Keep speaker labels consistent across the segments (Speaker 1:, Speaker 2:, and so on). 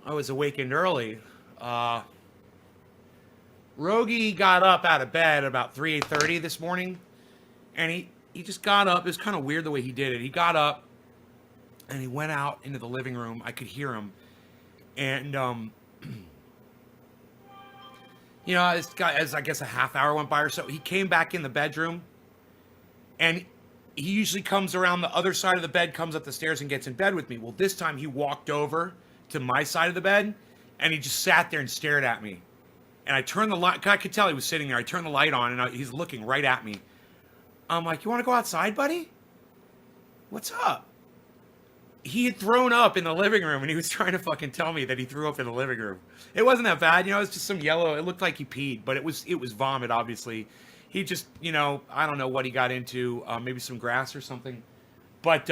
Speaker 1: I was awakened early. Rogie got up out of bed about 3:30 this morning, and he just got up. It was kind of weird the way he did it. He got up and he went out into the living room. I could hear him, and this guy, as I guess a half hour went by or so, he came back in the bedroom, and he usually comes around the other side of the bed, comes up the stairs, and gets in bed with me. Well, this time he walked over to my side of the bed, and he just sat there and stared at me. And I turned the light. I could tell he was sitting there. I turned the light on, and he's looking right at me. I'm like, "You want to go outside, buddy? What's up?" He had thrown up in the living room, and he was trying to fucking tell me that he threw up in the living room. It wasn't that bad, it was just some yellow. It looked like he peed, but it was vomit, obviously. He just, I don't know what he got into, maybe some grass or something. But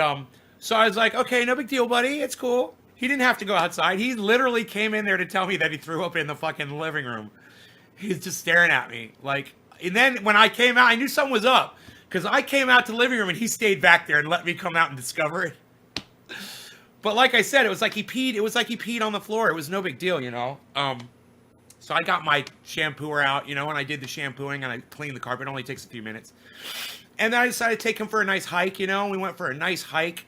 Speaker 1: so I was like, "Okay, no big deal, buddy. It's cool." He didn't have to go outside. He literally came in there to tell me that he threw up in the fucking living room. He's just staring at me. And then when I came out, I knew something was up. Because I came out to the living room and he stayed back there and let me come out and discover it. But like I said, it was like he peed. It was like he peed on the floor. It was no big deal, So I got my shampooer out, and I did the shampooing and I cleaned the carpet. It only takes a few minutes. And then I decided to take him for a nice hike, We went for a nice hike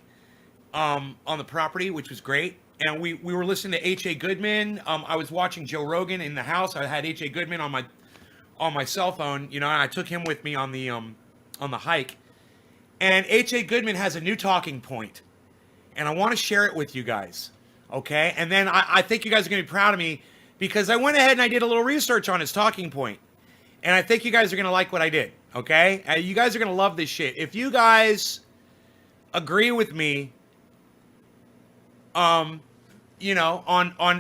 Speaker 1: on the property, which was great. And we were listening to H.A. Goodman. I was watching Joe Rogan in the house. I had H.A. Goodman on my cell phone, and I took him with me on the hike. And H.A. Goodman has a new talking point, and I want to share it with you guys, okay? And then I think you guys are going to be proud of me because I went ahead and I did a little research on his talking point, and I think you guys are going to like what I did, okay? You guys are going to love this shit. If you guys agree with me, on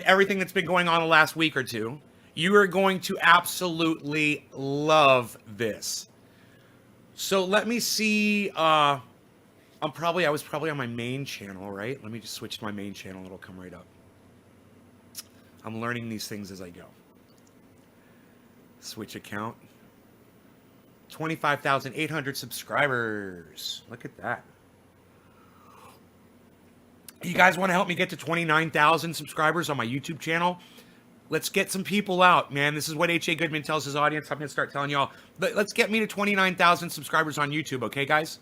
Speaker 1: everything that's been going on the last week or two, you are going to absolutely love this. So let me see. I was probably on my main channel, right? Let me just switch to my main channel. It'll come right up. I'm learning these things as I go. Switch account. 25,800 subscribers. Look at that. You guys want to help me get to 29,000 subscribers on my YouTube channel? Let's get some people out, man. This is what H.A. Goodman tells his audience. I'm going to start telling y'all. Let's get me to 29,000 subscribers on YouTube, okay, guys?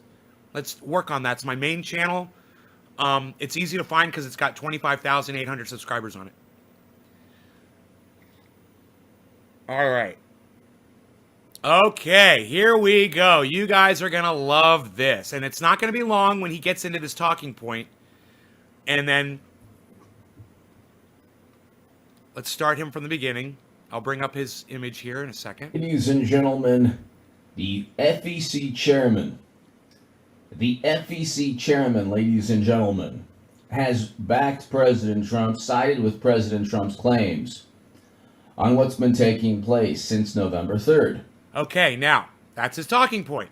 Speaker 1: Let's work on that. It's my main channel. It's easy to find because it's got 25,800 subscribers on it. All right. Okay, here we go. You guys are going to love this. And it's not going to be long when he gets into this talking point. And then let's start him from the beginning. I'll bring up his image here in a second.
Speaker 2: Ladies and gentlemen, the FEC chairman, ladies and gentlemen, has backed President Trump, sided with President Trump's claims on what's been taking place since November 3rd.
Speaker 1: Okay, now, that's his talking point.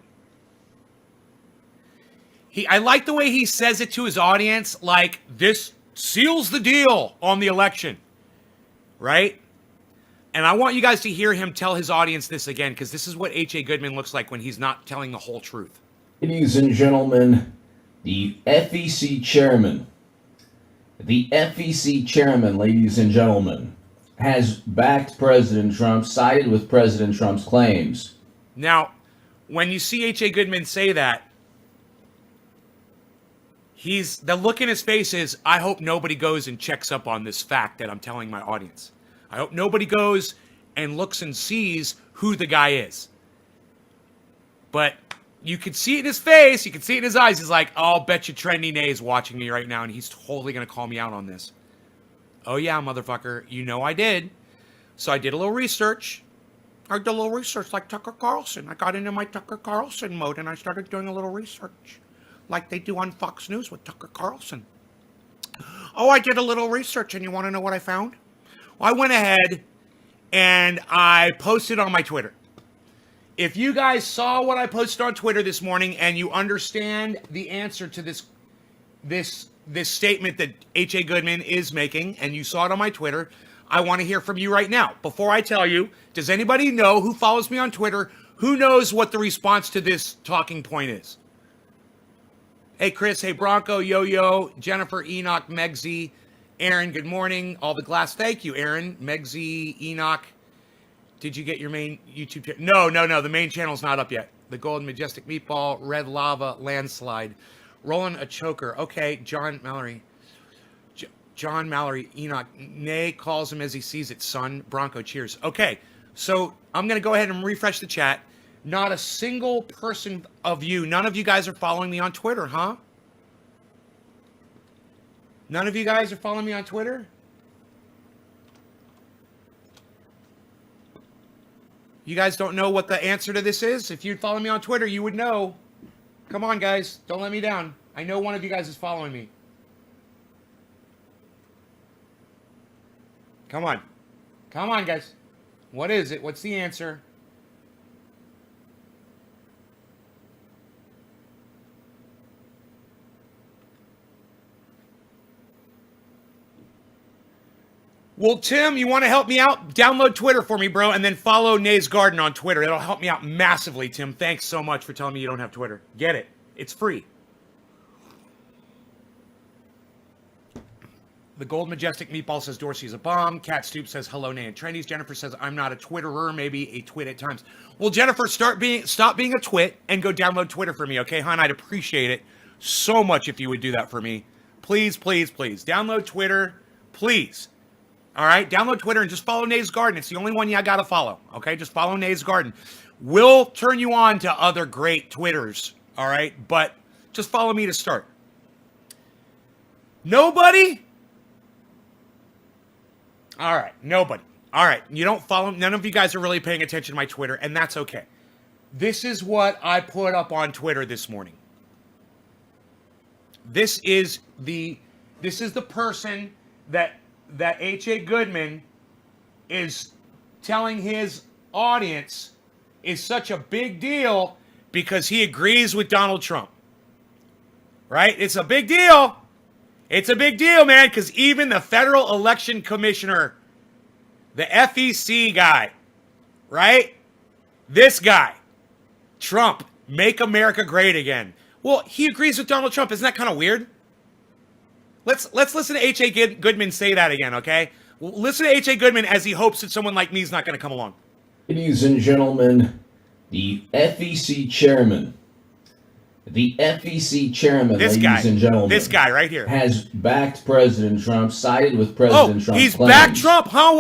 Speaker 1: I like the way he says it to his audience, like this seals the deal on the election, right? And I want you guys to hear him tell his audience this again, because this is what H.A. Goodman looks like when he's not telling the whole truth.
Speaker 2: Ladies and gentlemen, the FEC chairman, ladies and gentlemen, has backed President Trump, sided with President Trump's claims.
Speaker 1: Now, when you see H.A. Goodman say that, the look in his face is, I hope nobody goes and checks up on this fact that I'm telling my audience. I hope nobody goes and looks and sees who the guy is. But you can see it in his face, you can see it in his eyes. He's like, oh, I'll bet you Trendy Nay is watching me right now, and he's totally going to call me out on this. Oh, yeah, motherfucker. You know I did. So I did a little research. I did a little research like Tucker Carlson. I got into my Tucker Carlson mode, and I started doing a little research. Like they do on Fox News with Tucker Carlson. Oh, I did a little research, and you want to know what I found? Well, I went ahead, and I posted on my Twitter. If you guys saw what I posted on Twitter this morning, and you understand the answer to this statement that H.A. Goodman is making, and you saw it on my Twitter, I want to hear from you right now. Before I tell you, does anybody know who follows me on Twitter, who knows what the response to this talking point is? Hey, Chris. Hey, Bronco, Yo-Yo, Jennifer, Enoch, Megzy, Aaron, good morning. All the glass. Thank you, Aaron. Megzy, Enoch. Did you get your main YouTube channel? No. The main channel's not up yet. The Golden Majestic Meatball, Red Lava, Landslide. Rolling a Choker. Okay, John Mallory. John Mallory, Enoch. Nay calls him as he sees it, son. Bronco, cheers. Okay, so I'm going to go ahead and refresh the chat. Not a single person of you, none of you guys are following me on Twitter, huh? None of you guys are following me on Twitter? You guys don't know what the answer to this is? If you'd follow me on Twitter, you would know. Come on, guys. Don't let me down. I know one of you guys is following me. Come on. Come on, guys. What is it? What's the answer? Well, Tim, you want to help me out? Download Twitter for me, bro, and then follow Nay's Garden on Twitter. It'll help me out massively, Tim. Thanks so much for telling me you don't have Twitter. Get it. It's free. The Gold Majestic Meatball says Dorsey's a bomb. Cat Stoop says hello, Nay and Trendies. Jennifer says I'm not a Twitterer, maybe a twit at times. Well, Jennifer, stop being a twit and go download Twitter for me, okay, hon? I'd appreciate it so much if you would do that for me. Please, please, please. Download Twitter, please. All right, download Twitter and just follow Nay's Garden. It's the only one you got to follow, okay? Just follow Nay's Garden. We'll turn you on to other great Twitters, all right? But just follow me to start. Nobody? All right, nobody. All right, you don't follow. None of you guys are really paying attention to my Twitter, and that's okay. This is what I put up on Twitter this morning. This is the person that H.A. Goodman is telling his audience is such a big deal because he agrees with Donald Trump. Right? It's a big deal. It's a big deal, man, because even the Federal Election Commissioner, the FEC guy, right? This guy, Trump, make America great again. Well, he agrees with Donald Trump. Isn't that kind of weird? Let's listen to H.A. Goodman say that again, okay? Listen to H.A. Goodman as he hopes that someone like me is not going to come along.
Speaker 2: Ladies and gentlemen, the FEC chairman, ladies and gentlemen,
Speaker 1: this guy right here,
Speaker 2: has backed President Trump, sided with President Trump.
Speaker 1: He's backed Trump, huh?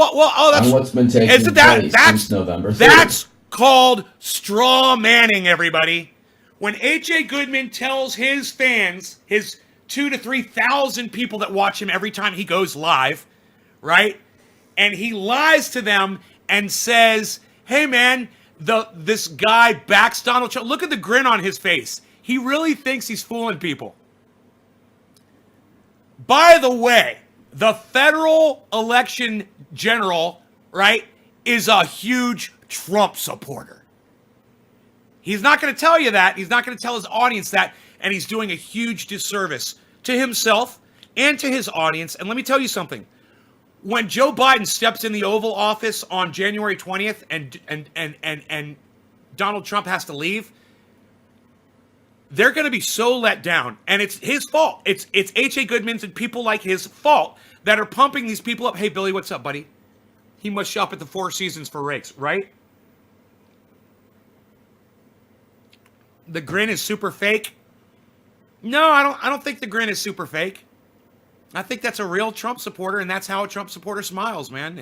Speaker 1: That's
Speaker 2: on what's been taking place since November 3rd.
Speaker 1: That's called straw manning, everybody. When H.A. Goodman tells his fans, his 2,000 to 3,000 people that watch him every time he goes live, right? And he lies to them and says, hey, man, this guy backs Donald Trump. Look at the grin on his face. He really thinks he's fooling people. By the way, the federal election general, right, is a huge Trump supporter. He's not going to tell you that. He's not going to tell his audience that. And he's doing a huge disservice to himself and to his audience. And let me tell you something. When Joe Biden steps in the Oval Office on January 20th and Donald Trump has to leave, they're going to be so let down. And it's his fault. It's H.A. Goodman's and people like his fault that are pumping these people up. Hey, Billy, what's up, buddy? He must shop at the Four Seasons for rakes, right? The grin is super fake. No, I don't think the grin is super fake. I think that's a real Trump supporter, and that's how a Trump supporter smiles, man.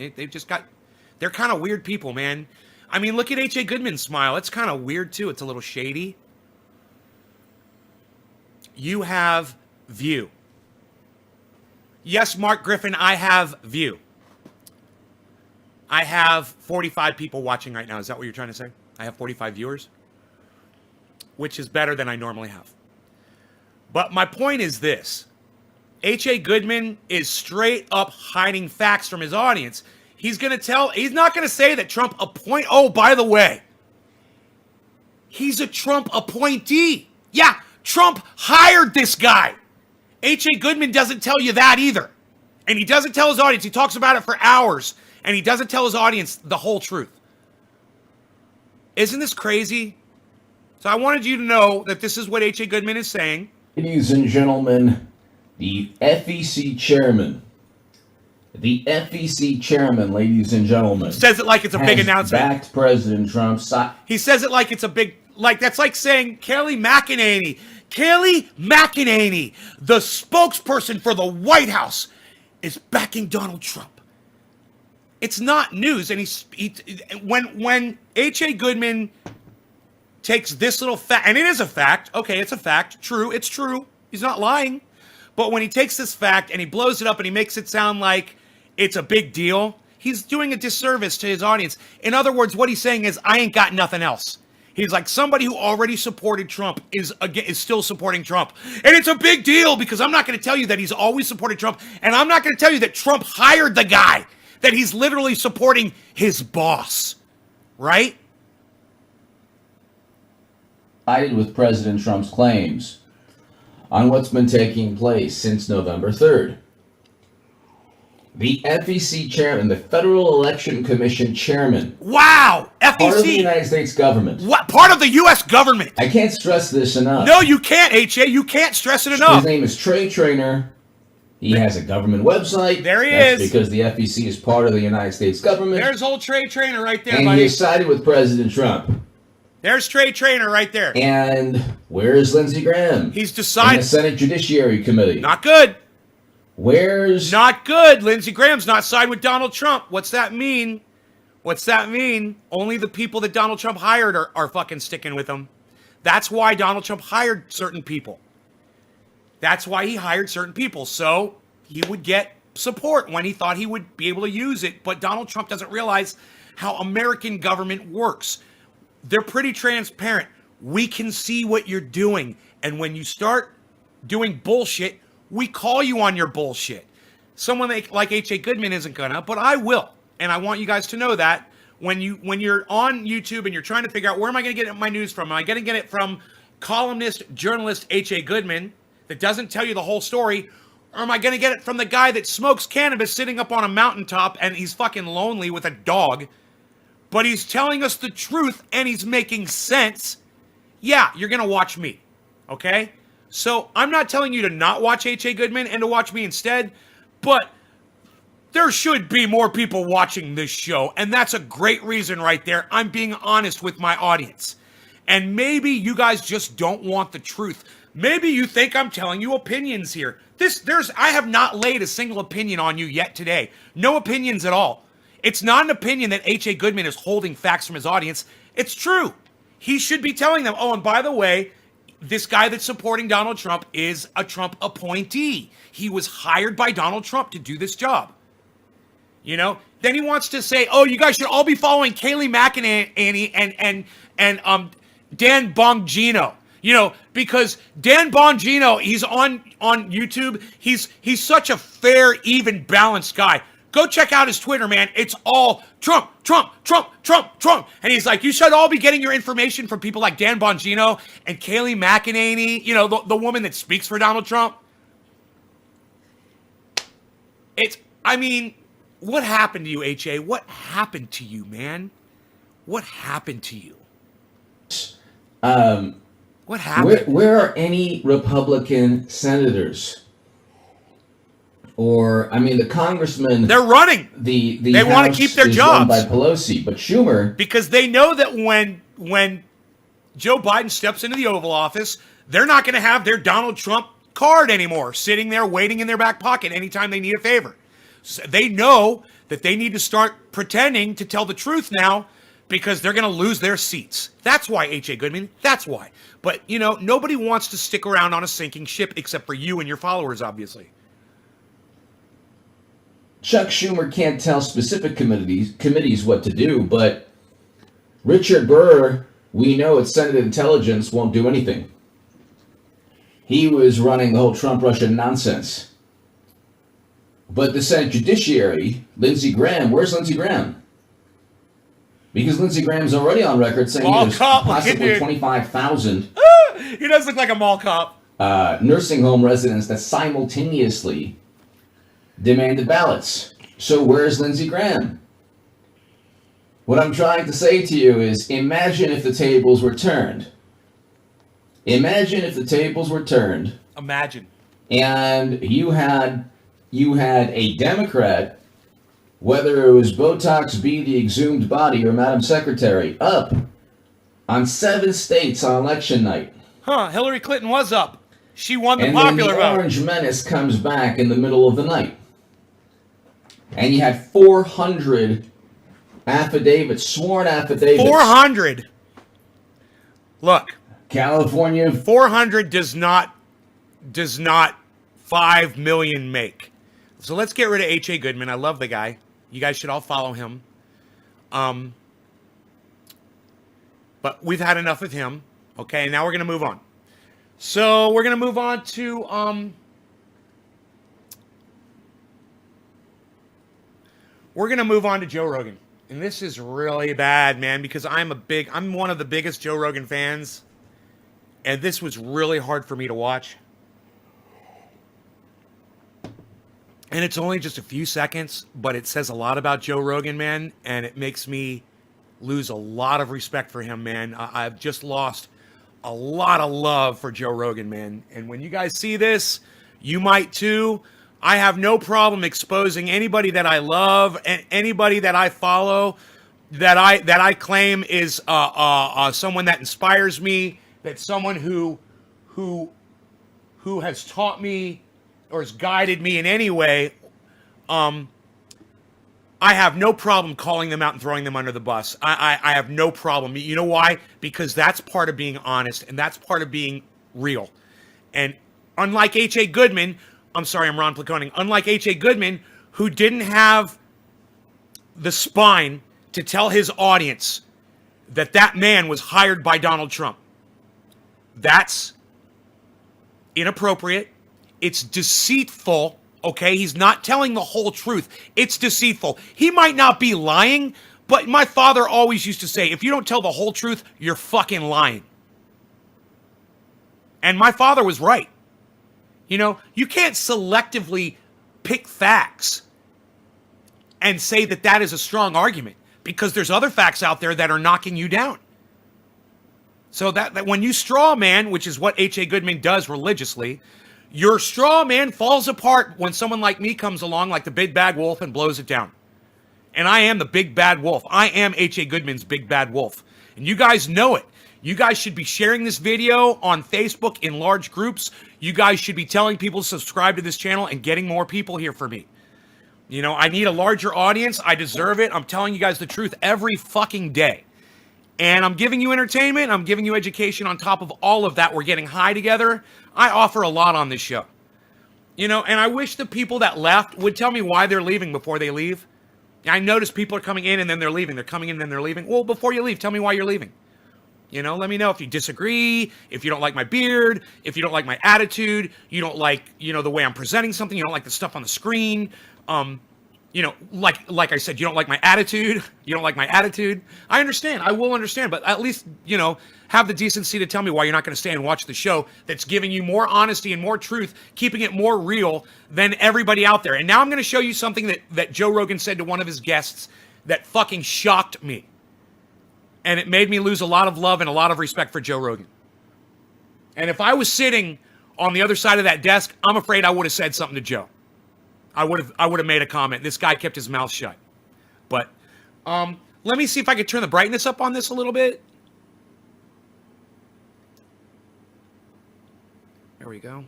Speaker 1: They're kind of weird people, man. I mean, look at H.A. Goodman's smile. It's kind of weird, too. It's a little shady. You have view. Yes, Mark Griffin, I have view. I have 45 people watching right now. Is that what you're trying to say? I have 45 viewers, which is better than I normally have. But my point is this. H.A. Goodman is straight up hiding facts from his audience. He's not going to say that Trump oh, by the way, he's a Trump appointee. Yeah, Trump hired this guy. H.A. Goodman doesn't tell you that either. And he doesn't tell his audience. He talks about it for hours. And he doesn't tell his audience the whole truth. Isn't this crazy? So I wanted you to know that this is what H.A. Goodman is saying.
Speaker 2: Ladies and gentlemen, the FEC chairman, The FEC chairman, ladies and gentlemen,
Speaker 1: Says it like it's a big announcement.
Speaker 2: Backed President Trump.
Speaker 1: He says it like it's a big, like that's like saying Kayleigh McEnany, the spokesperson for the White House, is backing Donald Trump. It's not news, and when H.A. Goodman takes this little fact, and it is a fact. Okay, it's a fact. True, it's true. He's not lying. But when he takes this fact and he blows it up and he makes it sound like it's a big deal, he's doing a disservice to his audience. In other words, what he's saying is, I ain't got nothing else. He's like, somebody who already supported Trump is still supporting Trump. And it's a big deal because I'm not going to tell you that he's always supported Trump. And I'm not going to tell you that Trump hired the guy, that he's literally supporting his boss. Right?
Speaker 2: Sided with President Trump's claims on what's been taking place since November 3rd. The FEC chairman, the Federal Election Commission chairman.
Speaker 1: Wow! FEC!
Speaker 2: Part of the United States government.
Speaker 1: What? Part of the U.S. government?
Speaker 2: I can't stress this enough.
Speaker 1: No, you can't, H.A. You can't stress it enough.
Speaker 2: His name is Trey Traynor. He has a government website.
Speaker 1: There he
Speaker 2: That's
Speaker 1: is.
Speaker 2: because the FEC is part of the United States government.
Speaker 1: There's old Trey Traynor right there,
Speaker 2: and
Speaker 1: buddy.
Speaker 2: he sided with President Trump.
Speaker 1: There's Trey Traynor right there.
Speaker 2: And where's Lindsey Graham?
Speaker 1: He's
Speaker 2: In
Speaker 1: decided.
Speaker 2: the Senate Judiciary Committee.
Speaker 1: Not good.
Speaker 2: Where's...
Speaker 1: Not good. Lindsey Graham's not siding with Donald Trump. What's that mean? What's that mean? Only the people that Donald Trump hired are fucking sticking with him. That's why Donald Trump hired certain people. That's why he hired certain people. So he would get support when he thought he would be able to use it. But Donald Trump doesn't realize how American government works. They're pretty transparent. We can see what you're doing. And when you start doing bullshit, we call you on your bullshit. Someone like H.A. Goodman isn't gonna, but I will. And I want you guys to know that when you're on YouTube and you're trying to figure out where am I going to get my news from? Am I going to get it from columnist, journalist H.A. Goodman that doesn't tell you the whole story? Or am I going to get it from the guy that smokes cannabis sitting up on a mountaintop and he's fucking lonely with a dog, but he's telling us the truth and he's making sense? Yeah, you're going to watch me. Okay? So I'm not telling you to not watch H.A. Goodman and to watch me instead, but there should be more people watching this show, and that's a great reason right there. I'm being honest with my audience. And maybe you guys just don't want the truth. Maybe you think I'm telling you opinions here. I have not laid a single opinion on you yet today. No opinions at all. It's not an opinion that H.A. Goodman is holding facts from his audience. It's true. He should be telling them, oh, and by the way, this guy that's supporting Donald Trump is a Trump appointee. He was hired by Donald Trump to do this job. You know? Then he wants to say, oh, you guys should all be following Kayleigh McEnany and Dan Bongino. You know, because Dan Bongino, he's on YouTube. He's such a fair, even, balanced guy. Go check out his Twitter, man. It's all Trump, Trump, Trump, Trump, Trump. And he's like, you should all be getting your information from people like Dan Bongino and Kayleigh McEnany, you know, the woman that speaks for Donald Trump. What happened to you, H.A.? What happened to you, man? What happened to you? What happened?
Speaker 2: Where are any Republican senators? Or, the congressmen...
Speaker 1: They're running.
Speaker 2: They
Speaker 1: want to keep their jobs.
Speaker 2: Run by Pelosi, but Schumer...
Speaker 1: Because they know that when Joe Biden steps into the Oval Office, they're not going to have their Donald Trump card anymore, sitting there waiting in their back pocket anytime they need a favor. So they know that they need to start pretending to tell the truth now because they're going to lose their seats. That's why, H.A. Goodman. That's why. But, nobody wants to stick around on a sinking ship except for you and your followers, obviously.
Speaker 2: Chuck Schumer can't tell specific committees what to do, but Richard Burr, we know at Senate Intelligence, won't do anything. He was running the whole Trump-Russia nonsense. But the Senate Judiciary, Lindsey Graham, where's Lindsey Graham? Because Lindsey Graham's already on record saying there's possibly 25,000
Speaker 1: he does look like a mall cop.
Speaker 2: Nursing home residents that simultaneously demanded ballots. So where's Lindsey Graham? What I'm trying to say to you is, imagine if the tables were turned. Imagine if the tables were turned.
Speaker 1: Imagine.
Speaker 2: And you had a Democrat whether it was Botox be the exhumed body or Madam Secretary, up on 7 states on election night.
Speaker 1: Huh, Hillary Clinton was up. She won the
Speaker 2: And
Speaker 1: popular
Speaker 2: then the
Speaker 1: vote.
Speaker 2: Orange Menace comes back in the middle of the night. And you had 400 affidavits, sworn affidavits.
Speaker 1: 400. Look,
Speaker 2: California.
Speaker 1: 400 does not 5 million make. So let's get rid of H.A. Goodman. I love the guy. You guys should all follow him. But we've had enough of him. Okay, now we're going to move on. So we're going to move on to Joe Rogan. And this is really bad, man, because I'm one of the biggest Joe Rogan fans. And this was really hard for me to watch. And it's only just a few seconds, but it says a lot about Joe Rogan, man, and it makes me lose a lot of respect for him, man. I've just lost a lot of love for Joe Rogan, man. And when you guys see this, you might too. I have no problem exposing anybody that I love and anybody that I follow, that I claim is someone that inspires me, that's someone who has taught me or has guided me in any way. I have no problem calling them out and throwing them under the bus. I have no problem. You know why? Because that's part of being honest, and that's part of being real. And unlike H.A. Goodman, I'm sorry, I'm Ron Placoning. Unlike H.A. Goodman, who didn't have the spine to tell his audience that that man was hired by Donald Trump. That's inappropriate. It's deceitful. Okay, he's not telling the whole truth. It's deceitful. He might not be lying, but my father always used to say, if you don't tell the whole truth, you're fucking lying. And my father was right. You know, you can't selectively pick facts and say that that is a strong argument, because there's other facts out there that are knocking you down. So that when you straw man, which is what H.A. Goodman does religiously, your straw man falls apart when someone like me comes along like the big bad wolf and blows it down. And I am the big bad wolf. I am H.A. Goodman's big bad wolf. And you guys know it. You guys should be sharing this video on Facebook in large groups. You guys should be telling people to subscribe to this channel and getting more people here for me. You know, I need a larger audience. I deserve it. I'm telling you guys the truth every fucking day. And I'm giving you entertainment. I'm giving you education on top of all of that. We're getting high together. I offer a lot on this show. You know, and I wish the people that left would tell me why they're leaving before they leave. I notice people are coming in and then they're leaving. They're coming in and then they're leaving. Well, before you leave, tell me why you're leaving. You know, let me know if you disagree, if you don't like my beard, if you don't like my attitude, you don't like, you know, the way I'm presenting something, you don't like the stuff on the screen. You know, like I said, you don't like my attitude. You don't like my attitude. I understand. I will understand. But at least, you know, have the decency to tell me why you're not going to stay and watch the show that's giving you more honesty and more truth, keeping it more real than everybody out there. And now I'm going to show you something that Joe Rogan said to one of his guests that fucking shocked me. And it made me lose a lot of love and a lot of respect for Joe Rogan. And if I was sitting on the other side of that desk, I'm afraid I would have said something to Joe. I would have made a comment. This guy kept his mouth shut. But let me see if I could turn the brightness up on this a little bit. There we go.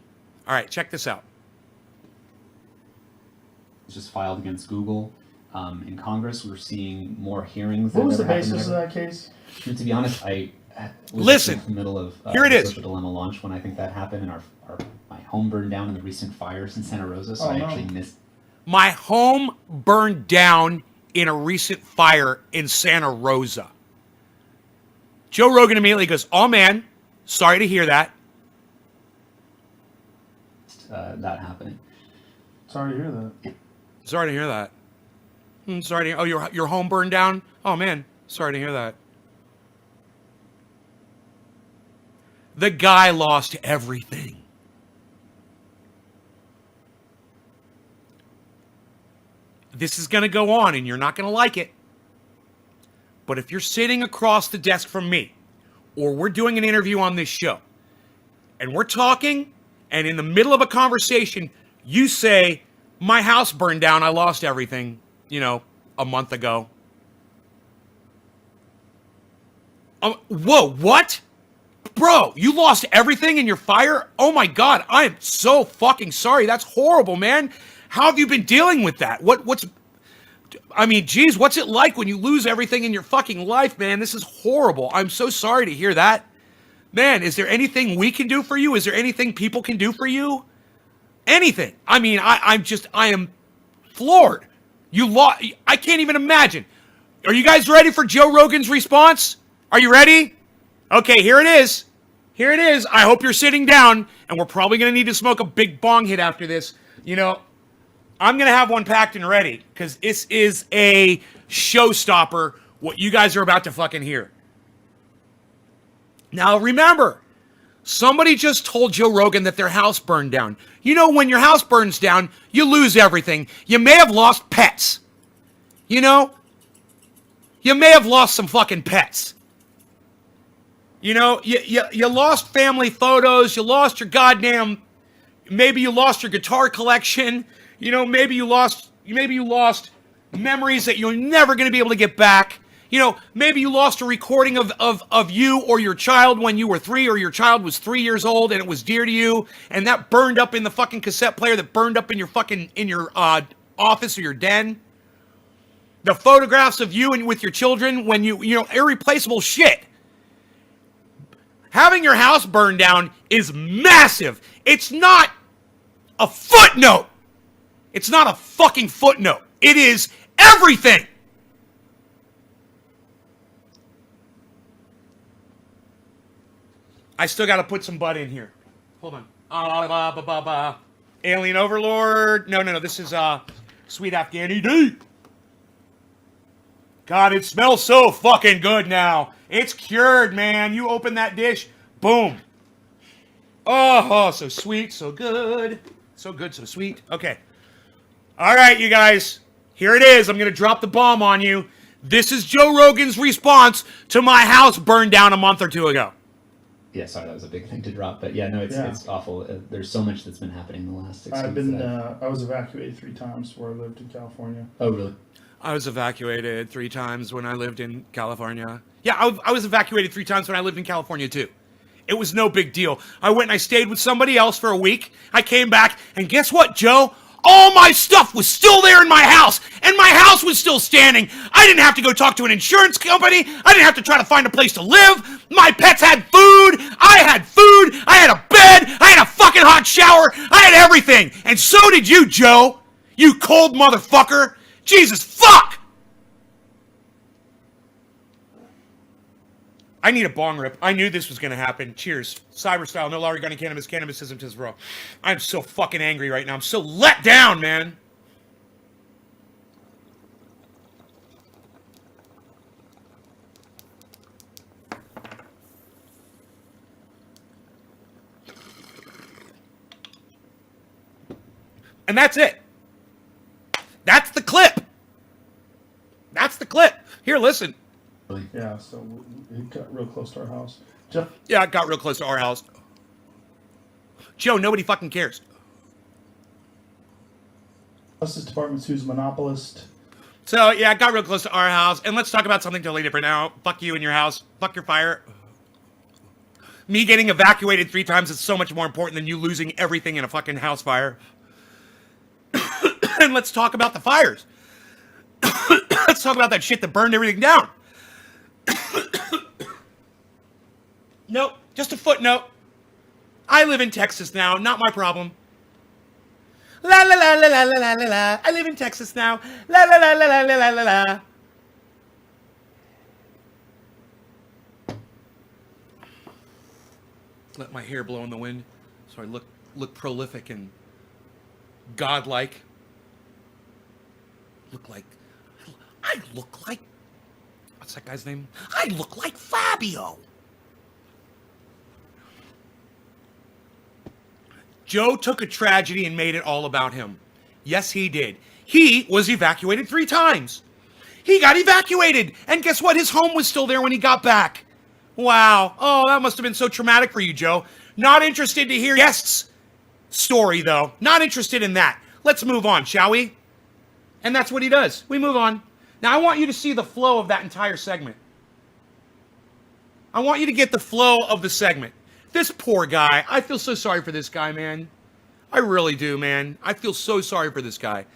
Speaker 1: All right, check this out.
Speaker 3: It's just filed against Google. In Congress, we're seeing more hearings.
Speaker 4: What was the basis of that case?
Speaker 3: To be honest, I was
Speaker 1: Listen,
Speaker 3: in the middle of
Speaker 1: here it is.
Speaker 3: Social Dilemma launch when I think that happened, and my home burned down in the recent fires in Santa Rosa, so I actually missed.
Speaker 1: My home burned down in a recent fire in Santa Rosa. Joe Rogan immediately goes, "Oh man, sorry to hear that."
Speaker 3: That happening.
Speaker 4: Sorry to hear that.
Speaker 1: Sorry to hear that. Sorry to hear. Oh, your home burned down? Oh man, sorry to hear that. The guy lost everything. This is going to go on and you're not going to like it. But if you're sitting across the desk from me, or we're doing an interview on this show, and we're talking, and in the middle of a conversation, you say, "My house burned down, I lost everything," a month ago. Whoa, what? Bro, you lost everything in your fire? Oh my God, I am so fucking sorry. That's horrible, man. How have you been dealing with that? Geez, what's it like when you lose everything in your fucking life, man? This is horrible. I'm so sorry to hear that. Man, is there anything we can do for you? Is there anything people can do for you? Anything. I am floored. I can't even imagine. Are you guys ready for Joe Rogan's response? Are you ready? Okay, here it is. Here it is. I hope you're sitting down, and we're probably going to need to smoke a big bong hit after this. I'm going to have one packed and ready, because this is a showstopper, what you guys are about to fucking hear. Now, remember, somebody just told Joe Rogan that their house burned down. When your house burns down, you lose everything. You may have lost pets. You may have lost some fucking pets. You lost family photos. You lost your goddamn. Maybe you lost your guitar collection. Maybe you lost memories that you're never going to be able to get back. Maybe you lost a recording of you or your child when you were 3, or your child was 3 years old and it was dear to you, and that burned up in the fucking cassette player that burned up in your office or your den. The photographs of you and with your children when irreplaceable shit. Having your house burned down is massive. It's not a footnote. It's not a fucking footnote. It is everything. I still got to put some butt in here. Hold on. Alien Overlord. No. This is Sweet Afghani D. God, it smells so fucking good now. It's cured, man. You open that dish, boom. Oh, so sweet, so good. So good, so sweet. Okay. All right, you guys. Here it is. I'm going to drop the bomb on you. This is Joe Rogan's response to my house burned down a month or 2 ago.
Speaker 3: Yeah, sorry, that was a big thing to drop. But yeah, no, it's awful. There's so much that's been happening in the last 6 weeks.
Speaker 4: I was evacuated 3 times where I lived in California.
Speaker 3: Oh, really?
Speaker 1: I was evacuated 3 times when I lived in California. Yeah, I was evacuated 3 times when I lived in California, too. It was no big deal. I went and I stayed with somebody else for a week. I came back, and guess what, Joe? All my stuff was still there in my house, and my house was still standing. I didn't have to go talk to an insurance company. I didn't have to try to find a place to live. My pets had food. I had food. I had a bed. I had a fucking hot shower. I had everything. And so did you, Joe. You cold motherfucker. Jesus fuck! I need a bong rip. I knew this was going to happen. Cheers. Cyber style. No longer gunning cannabis. Cannabisism tis raw. I'm so fucking angry right now. I'm so let down, man. And that's it. That's the clip. That's the clip. Here, listen.
Speaker 4: Yeah, so it got real close to our house.
Speaker 1: Yeah, it got real close to our house. Joe, nobody fucking cares.
Speaker 4: Justice Department's who's monopolist.
Speaker 1: So, yeah, it got real close to our house. And let's talk about something totally different now. Fuck you and your house. Fuck your fire. Me getting evacuated 3 times is so much more important than you losing everything in a fucking house fire. And let's talk about the fires. Let's talk about that shit that burned everything down. Nope, just a footnote. I live in Texas now, not my problem. La la la la la la la la. I live in Texas now. La la la la la la la la. Let my hair blow in the wind so I look prolific and godlike. I look like, what's that guy's name? I look like Fabio. Joe took a tragedy and made it all about him. Yes, he did. He was evacuated 3 times. He got evacuated. And guess what? His home was still there when he got back. Wow. Oh, that must have been so traumatic for you, Joe. Not interested to hear guest's story, though. Not interested in that. Let's move on, shall we? And that's what he does. We move on. Now, I want you to see the flow of that entire segment. I want you to get the flow of the segment. This poor guy, I feel so sorry for this guy, man. I really do, man. I feel so sorry for this guy.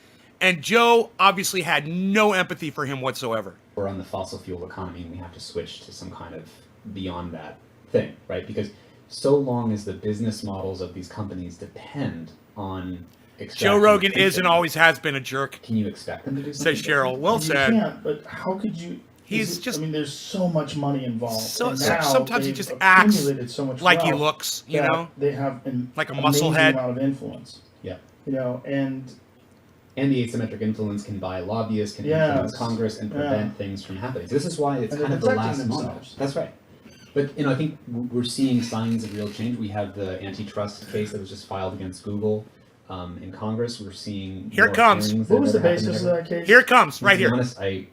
Speaker 1: And Joe obviously had no empathy for him whatsoever.
Speaker 3: We're on the fossil fuel economy and we have to switch to some kind of beyond that thing, right? Because so long as the business models of these companies depend on
Speaker 1: Joe Rogan is and always has been a jerk.
Speaker 3: Can you expect them to do something?
Speaker 1: Says Cheryl. Well
Speaker 4: You
Speaker 1: said.
Speaker 4: can't, but how could you?
Speaker 1: He's just.
Speaker 4: I mean, there's so much money involved.
Speaker 1: So,
Speaker 4: and
Speaker 1: so
Speaker 4: now
Speaker 1: sometimes he
Speaker 4: they've
Speaker 1: just acts
Speaker 4: accumulated so much
Speaker 1: like he
Speaker 4: wealth
Speaker 1: looks, you
Speaker 4: that
Speaker 1: know,
Speaker 4: They have an
Speaker 1: like a
Speaker 4: amazing
Speaker 1: musclehead.
Speaker 4: amount of influence.
Speaker 3: Yeah.
Speaker 4: You know, and
Speaker 3: the asymmetric influence can buy lobbyists, can influence Congress and prevent things from happening. So this is why it's
Speaker 4: And
Speaker 3: kind
Speaker 4: they're
Speaker 3: of the
Speaker 4: protecting
Speaker 3: last moment.
Speaker 4: themselves.
Speaker 3: That's right. But I think we're seeing signs of real change. We have the antitrust case that was just filed against Google in Congress. We're seeing
Speaker 1: Here it comes.
Speaker 4: what was the basis of that case?
Speaker 1: Here it comes, right
Speaker 3: To be
Speaker 1: here.
Speaker 3: honest, I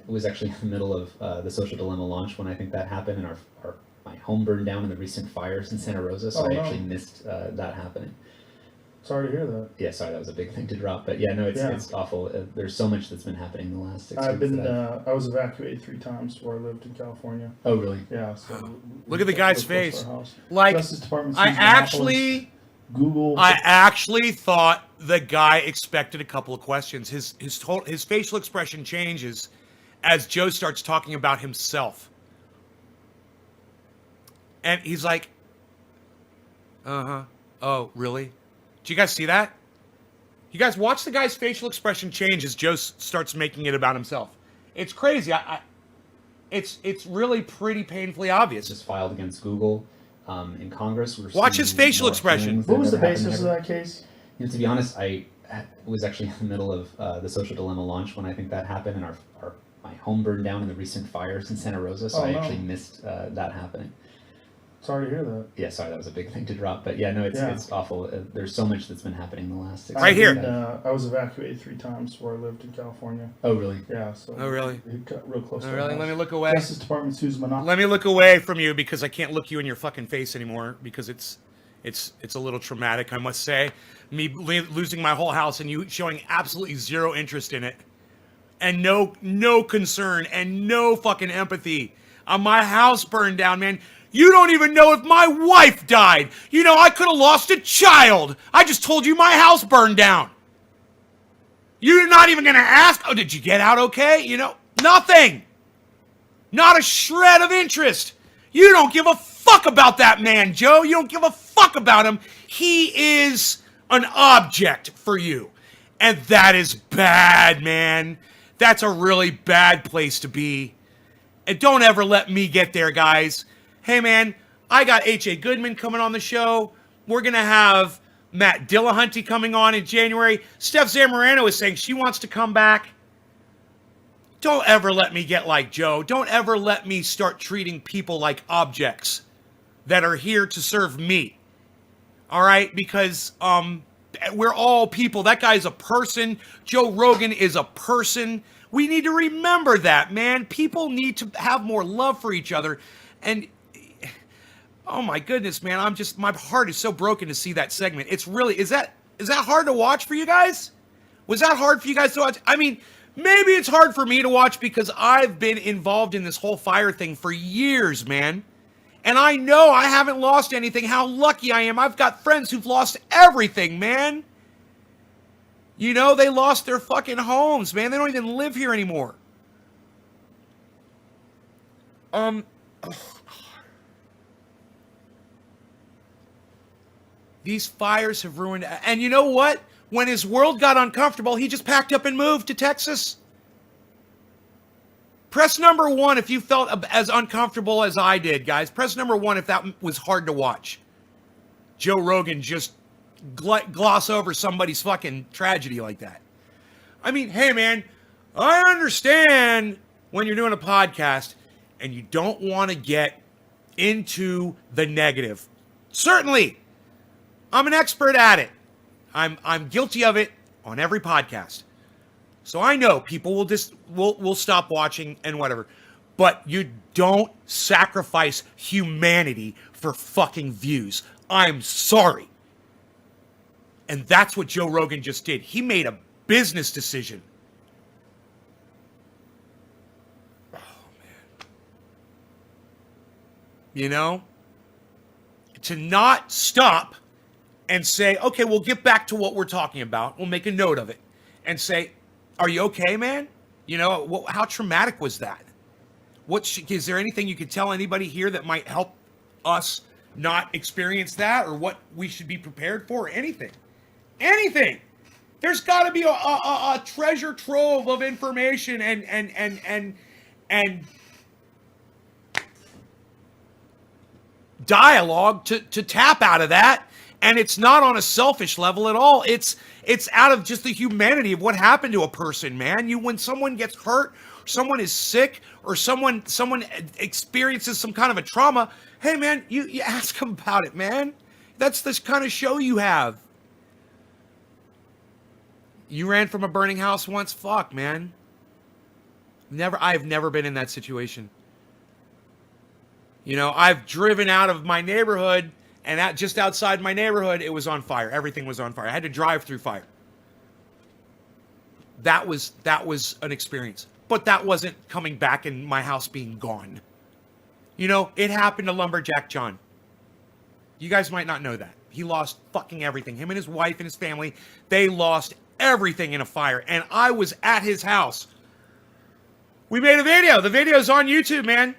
Speaker 3: was actually in the middle of the Social Dilemma launch when I think that happened, and my home burned down in the recent fires in Santa Rosa, so
Speaker 4: Oh,
Speaker 3: I
Speaker 4: no.
Speaker 3: actually missed that happening.
Speaker 4: Sorry to hear that.
Speaker 3: Yeah, sorry, that was a big thing to drop, but yeah, no, it's awful. There's so much that's been happening in the last 6
Speaker 4: I've
Speaker 3: weeks.
Speaker 4: been. I was evacuated 3 times where I lived in California.
Speaker 3: Oh, really?
Speaker 4: Yeah. So
Speaker 1: Look at the guy's face. Like,
Speaker 4: Justice Department
Speaker 1: I
Speaker 4: seized monopolies.
Speaker 1: actually
Speaker 4: Google.
Speaker 1: I actually thought the guy expected a couple of questions. His facial expression changes as Joe starts talking about himself. And he's like, oh, really? Did you guys see that? You guys watch the guy's facial expression change as Joe starts making it about himself. It's crazy. It's really pretty painfully obvious.
Speaker 3: Just filed against Google in Congress. We're
Speaker 1: Watch
Speaker 3: seeing
Speaker 1: his facial
Speaker 3: more
Speaker 1: expression.
Speaker 3: hearings
Speaker 4: What
Speaker 3: that
Speaker 4: was the
Speaker 3: never happened
Speaker 4: basis of
Speaker 3: ever.
Speaker 4: that case?
Speaker 3: You know, to be honest, I was actually in the middle of the Social Dilemma launch when I think that happened, and my home burned down in the recent fires in Santa Rosa, so
Speaker 4: Oh,
Speaker 3: I
Speaker 4: no.
Speaker 3: actually missed that happening.
Speaker 4: Sorry to hear that.
Speaker 3: Yeah, sorry, that was a big thing to drop, but yeah, no, it's awful. There's so much that's been happening in the last 6
Speaker 1: Right
Speaker 3: weeks.
Speaker 1: here.
Speaker 4: I was evacuated 3 times where I lived in California.
Speaker 3: Oh, really?
Speaker 4: Yeah. So.
Speaker 1: Oh, really?
Speaker 4: It got real close.
Speaker 1: Oh,
Speaker 4: to our
Speaker 1: really?
Speaker 4: house.
Speaker 1: Let me look away.
Speaker 4: Justice Department seized monopolies.
Speaker 1: Let me look away from you because I can't look you in your fucking face anymore because it's a little traumatic, I must say. Me losing my whole house and you showing absolutely zero interest in it. And no concern and no fucking empathy. My house burned down, man. You don't even know if my wife died. You know, I could have lost a child. I just told you my house burned down. You're not even going to ask, oh, did you get out okay? You know, nothing. Not a shred of interest. You don't give a fuck about that man, Joe. You don't give a fuck about him. He is an object for you. And that is bad, man. That's a really bad place to be. And don't ever let me get there, guys. Hey, man, I got H.A. Goodman coming on the show. We're going to have Matt Dillahunty coming on in January. Steph Zamorano is saying she wants to come back. Don't ever let me get like Joe. Don't ever let me start treating people like objects that are here to serve me. All right? Because we're all people. That guy's a person. Joe Rogan is a person. We need to remember that, man. People need to have more love for each other. And oh my goodness, man, my heart is so broken to see that segment. It's really, is that hard to watch for you guys? Was that hard for you guys to watch? I mean, maybe it's hard for me to watch because I've been involved in this whole fire thing for years, man. And I know I haven't lost anything, how lucky I am. I've got friends who've lost everything, man. You know, they lost their fucking homes, man. They don't even live here anymore. These fires have ruined... And you know what? When his world got uncomfortable, he just packed up and moved to Texas. Press number 1 if you felt as uncomfortable as I did, guys. Press number 1 if that was hard to watch. Joe Rogan just gloss over somebody's fucking tragedy like that. I mean, hey, man, I understand when you're doing a podcast and you don't want to get into the negative. Certainly. I'm an expert at it. I'm guilty of it on every podcast. So I know people will stop watching and whatever. But you don't sacrifice humanity for fucking views. I'm sorry. And that's what Joe Rogan just did. He made a business decision. You know? To not stop and say, okay, we'll get back to what we're talking about. We'll make a note of it and say, are you okay, man? You know, how traumatic was that? Is there anything you could tell anybody here that might help us not experience that, or what we should be prepared for? Anything. There's got to be a treasure trove of information and dialogue to tap out of that. And it's not on a selfish level at all. It's out of just the humanity of what happened to a person, man. When someone gets hurt, or someone is sick, or someone experiences some kind of a trauma, hey man, you ask them about it, man. That's this kind of show you have. You ran from a burning house once? Fuck, man. I've never been in that situation. You know, I've driven out of my neighborhood, and just outside my neighborhood, it was on fire. Everything was on fire. I had to drive through fire. That was an experience. But that wasn't coming back and my house being gone. You know, it happened to Lumberjack John. You guys might not know that. He lost fucking everything. Him and his wife and his family, they lost everything in a fire. And I was at his house. We made a video. The video's on YouTube, man.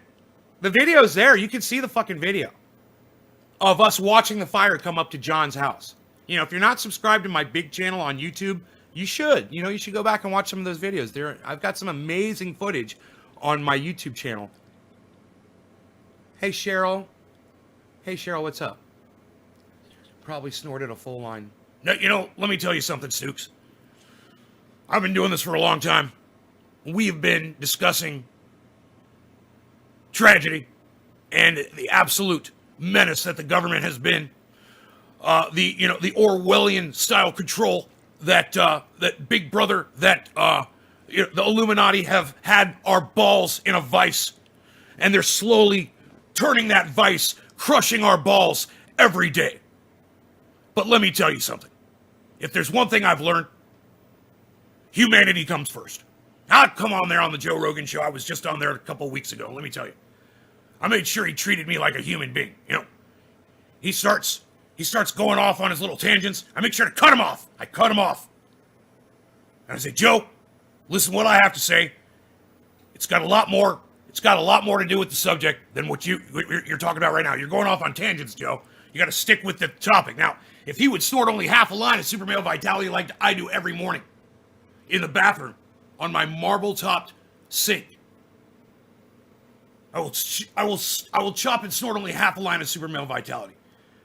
Speaker 1: The video's there. You can see the fucking video of us watching the fire come up to John's house. You know, if you're not subscribed to my big channel on YouTube, you should. You know, you should go back and watch some of those videos. I've got some amazing footage on my YouTube channel. Hey, Cheryl. Hey, Cheryl, what's up? Probably snorted a full line. No, you know, let me tell you something, Stooks. I've been doing this for a long time. We have been discussing tragedy and the absolute menace that the government has been. The Orwellian style control that Big Brother, the Illuminati have had our balls in a vice, and they're slowly turning that vice, crushing our balls every day. But let me tell you something. If there's one thing I've learned, humanity comes first. I'll come on there on the Joe Rogan show. I was just on there a couple weeks ago. Let me tell you. I made sure he treated me like a human being. You know, he starts going off on his little tangents. I make sure to cut him off. I cut him off. And I say, Joe, listen to what I have to say. It's got a lot more to do with the subject than what you're talking about right now. You're going off on tangents, Joe. You got to stick with the topic. Now, if he would snort only half a line of Super Male Vitality like I do every morning in the bathroom on my marble-topped sink, I will chop and snort only half a line of Super Male Vitality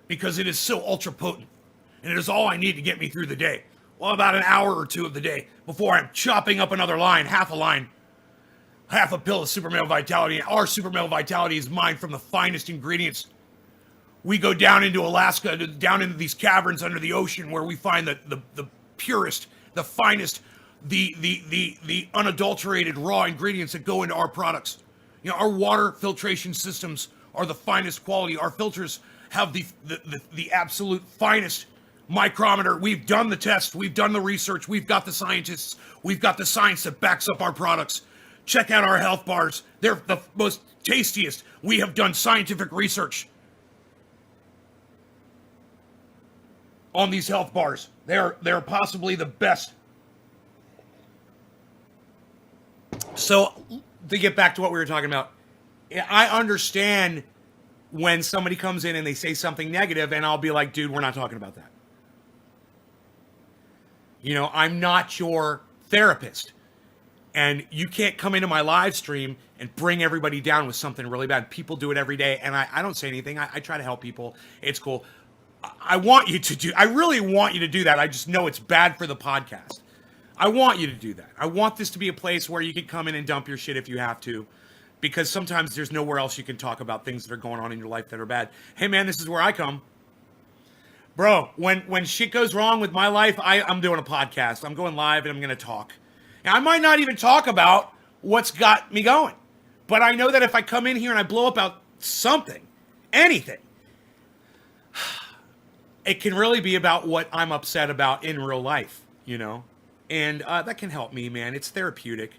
Speaker 1: because it is so ultra potent, and it is all I need to get me through the day. Well, about an hour or two of the day before I'm chopping up another line, half a pill of Super Male Vitality. Our Super Male Vitality is mined from the finest ingredients. We go down into Alaska, down into these caverns under the ocean where we find the purest, the finest, the unadulterated raw ingredients that go into our products. You know, our water filtration systems are the finest quality. Our filters have the absolute finest micrometer. We've done the tests. We've done the research. We've got the scientists. We've got the science that backs up our products. Check out our health bars. They're the most tastiest. We have done scientific research on these health bars. They're possibly the best. So, to get back to what we were talking about, I understand when somebody comes in and they say something negative, and I'll be like, dude, we're not talking about that. You know, I'm not your therapist. And you can't come into my live stream and bring everybody down with something really bad. People do it every day, and I don't say anything. I try to help people. It's cool. I really want you to do that. I just know it's bad for the podcast. I want you to do that. I want this to be a place where you can come in and dump your shit if you have to, because sometimes there's nowhere else you can talk about things that are going on in your life that are bad. Hey man, this is where I come. Bro, when shit goes wrong with my life, I'm doing a podcast. I'm going live and I'm going to talk. And I might not even talk about what's got me going, but I know that if I come in here and I blow up about something, anything, it can really be about what I'm upset about in real life, you know? And that can help me, man. It's therapeutic.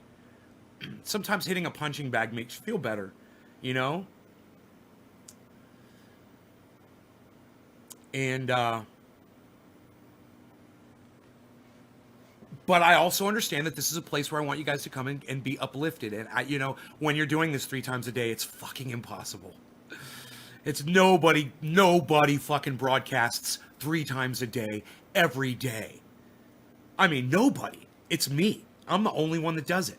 Speaker 1: Sometimes hitting a punching bag makes you feel better, you know? And, but I also understand that this is a place where I want you guys to come in and be uplifted. And I, you know, when you're doing this 3 times a day, it's fucking impossible. It's nobody fucking broadcasts 3 times a day, every day. I mean, nobody. It's me. I'm the only one that does it.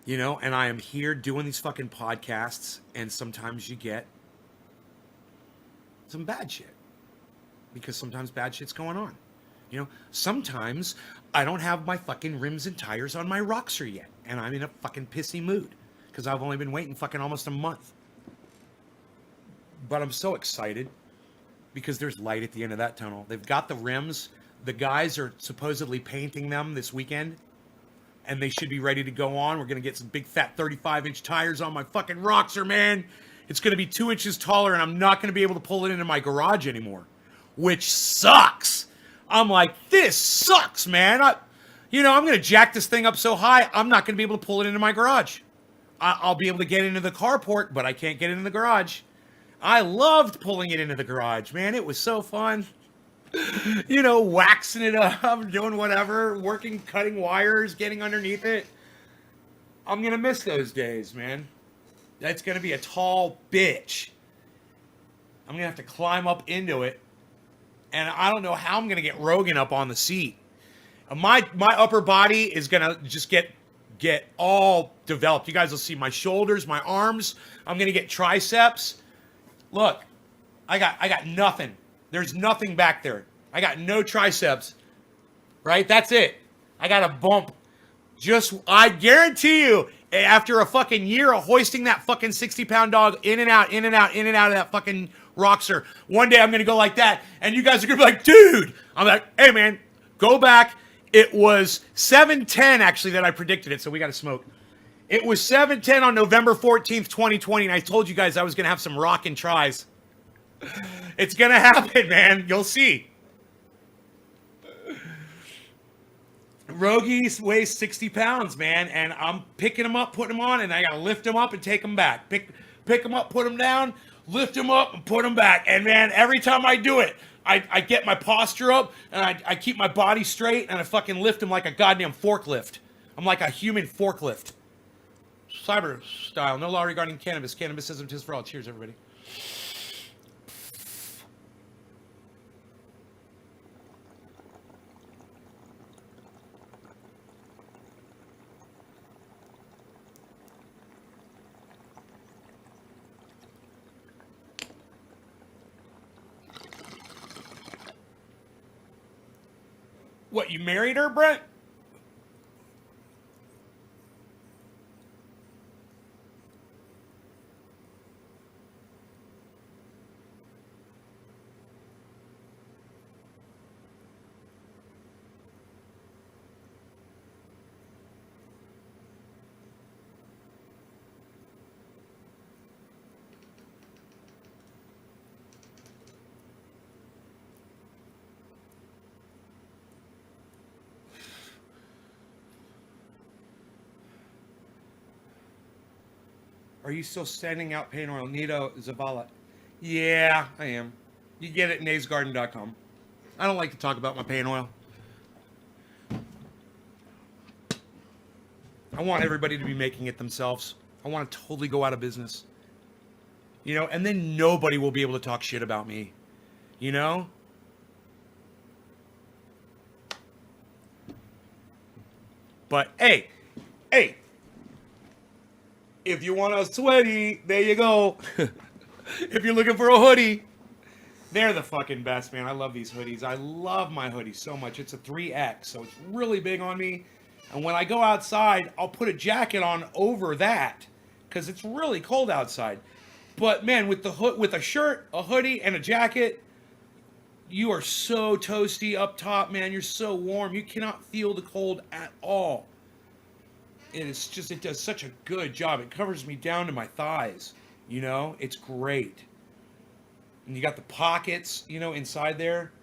Speaker 1: You know, and I am here doing these fucking podcasts, and sometimes you get some bad shit. Because sometimes bad shit's going on. You know, sometimes I don't have my fucking rims and tires on my Roxer yet, and I'm in a fucking pissy mood. Because I've only been waiting fucking almost a month. But I'm so excited because there's light at the end of that tunnel. They've got the rims. The guys are supposedly painting them this weekend. And they should be ready to go on. We're going to get some big fat 35-inch tires on my fucking Roxer, man. It's going to be 2 inches taller, and I'm not going to be able to pull it into my garage anymore. Which sucks. I'm like, this sucks, man. I'm going to jack this thing up so high, I'm not going to be able to pull it into my garage. I'll be able to get into the carport, but I can't get into the garage. I loved pulling it into the garage, man. It was so fun. You know, waxing it up, doing whatever, working, cutting wires, getting underneath it. I'm going to miss those days, man. That's going to be a tall bitch. I'm going to have to climb up into it. And I don't know how I'm going to get Rogan up on the seat. My upper body is going to just get all developed. You guys will see my shoulders, my arms. I'm going to get triceps. Look, I got nothing. There's nothing back there. I got no triceps. Right? That's it. I got a bump. I guarantee you, after a fucking year of hoisting that fucking 60-pound dog in and out of that fucking Roxer, one day I'm going to go like that, and you guys are going to be like, dude. I'm like, hey, man, go back. It was 7:10, actually, that I predicted it, so we got to smoke. It was 7:10 on November 14th, 2020, and I told you guys I was going to have some rockin' tries. It's going to happen, man. You'll see. Rogie weighs 60 pounds, man, and I'm picking him up, putting him on, and I got to lift him up and take him back. Pick him up, put him down, lift him up, and put him back. And, man, every time I do it, I get my posture up, and I keep my body straight, and I fucking lift him like a goddamn forklift. I'm like a human forklift. Cyber style. No law regarding cannabis. Cannabis isn't just for all. Cheers, everybody. What, you married her, Brent? Are you still sending out paint oil? Nito Zavala. Yeah, I am. You get it at naysgarden.com. I don't like to talk about my paint oil. I want everybody to be making it themselves. I want to totally go out of business. You know, and then nobody will be able to talk shit about me. You know? But, hey, if you want a sweaty, there you go. If you're looking for a hoodie, they're the fucking best, man. I love these hoodies. I love my hoodies so much. It's a 3X, so it's really big on me. And when I go outside, I'll put a jacket on over that because it's really cold outside. But, man, with a shirt, a hoodie, and a jacket, you are so toasty up top, man. You're so warm. You cannot feel the cold at all. And it's just, it does such a good job. It covers me down to my thighs, you know? It's great. And you got the pockets, you know, inside there.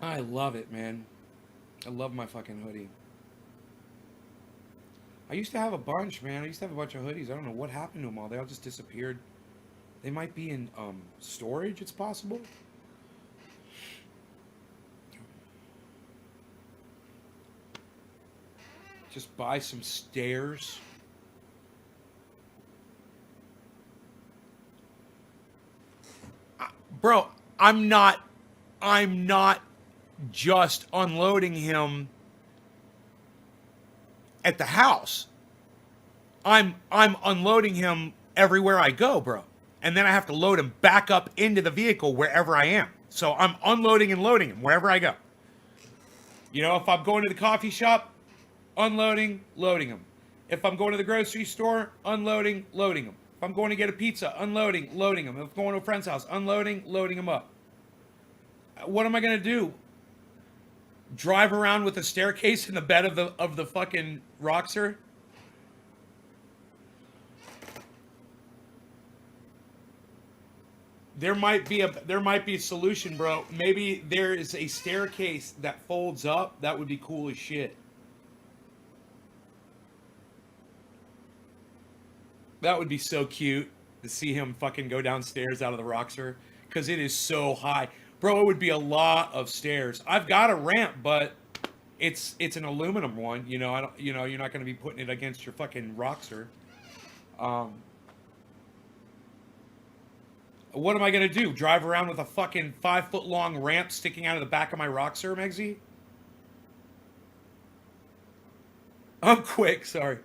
Speaker 1: I love it, man. I love my fucking hoodie. I used to have a bunch, man. I used to have a bunch of hoodies. I don't know what happened to them all. They all just disappeared. They might be in storage, it's possible. Just buy some stairs. Bro, I'm not just unloading him at the house. I'm unloading him everywhere I go, bro. And then I have to load him back up into the vehicle wherever I am. So I'm unloading and loading him wherever I go. You know, if I'm going to the coffee shop, unloading, loading him. If I'm going to the grocery store, unloading, loading him. If I'm going to get a pizza, unloading, loading him. If I'm going to a friend's house, unloading, loading him up. What am I going to do? Drive around with a staircase in the bed of the fucking Roxer? There might be a solution, bro. Maybe there is a staircase that folds up. That would be cool as shit. That would be so cute to see him fucking go downstairs out of the Roxer, because it is so high. Bro, it would be a lot of stairs. I've got a ramp, but it's an aluminum one. You know, you're not going to be putting it against your fucking Roxer. What am I going to do? Drive around with a fucking 5-foot long ramp sticking out of the back of my Roxer, Megsy? I'm quick, sorry.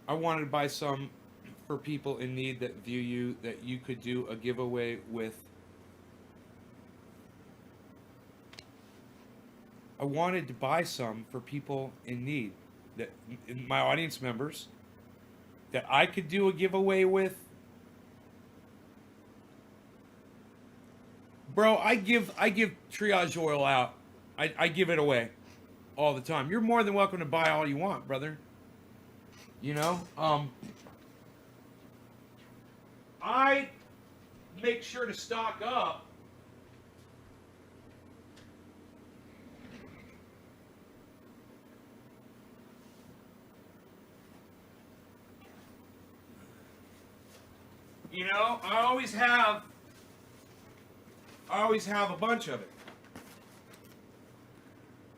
Speaker 1: I wanted to buy some for people in need that view you, that you could do a giveaway with. I wanted to buy some for people in need, that my audience members, that I could do a giveaway with. Bro, I give triage oil out. I give it away all the time. You're more than welcome to buy all you want, brother. You know, I make sure to stock up. You know, I always have a bunch of it.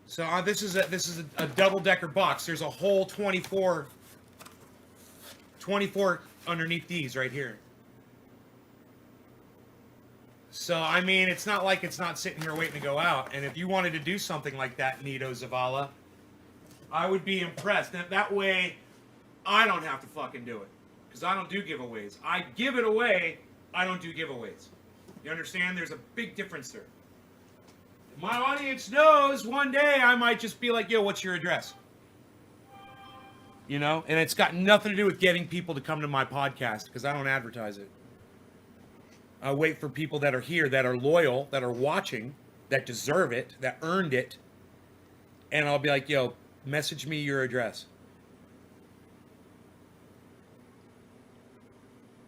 Speaker 1: So this is a double-decker box. There's a whole 24 underneath these right here. So, I mean, it's not like it's not sitting here waiting to go out. And if you wanted to do something like that, Nito Zavala, I would be impressed. That way, I don't have to fucking do it. Because I don't do giveaways. I give it away, I don't do giveaways. You understand? There's a big difference there. My audience knows one day I might just be like, yo, what's your address? You know? And it's got nothing to do with getting people to come to my podcast, because I don't advertise it. I wait for people that are here, that are loyal, that are watching, that deserve it, that earned it. And I'll be like, yo, message me your address.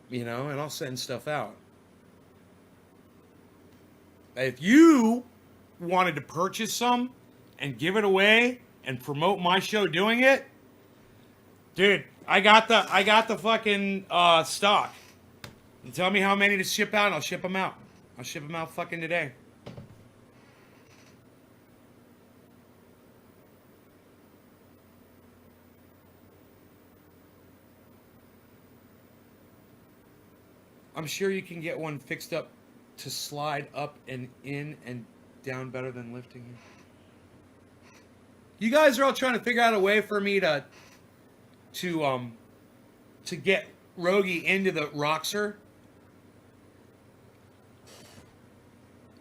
Speaker 1: You know? And I'll send stuff out. If you wanted to purchase some and give it away and promote my show doing it, dude, I got the fucking stock. You tell me how many to ship out, and I'll ship them out. I'll ship them out fucking today. I'm sure you can get one fixed up to slide up and in and down better than lifting it. You guys are all trying to figure out a way for me to get Rogie into the Roxer.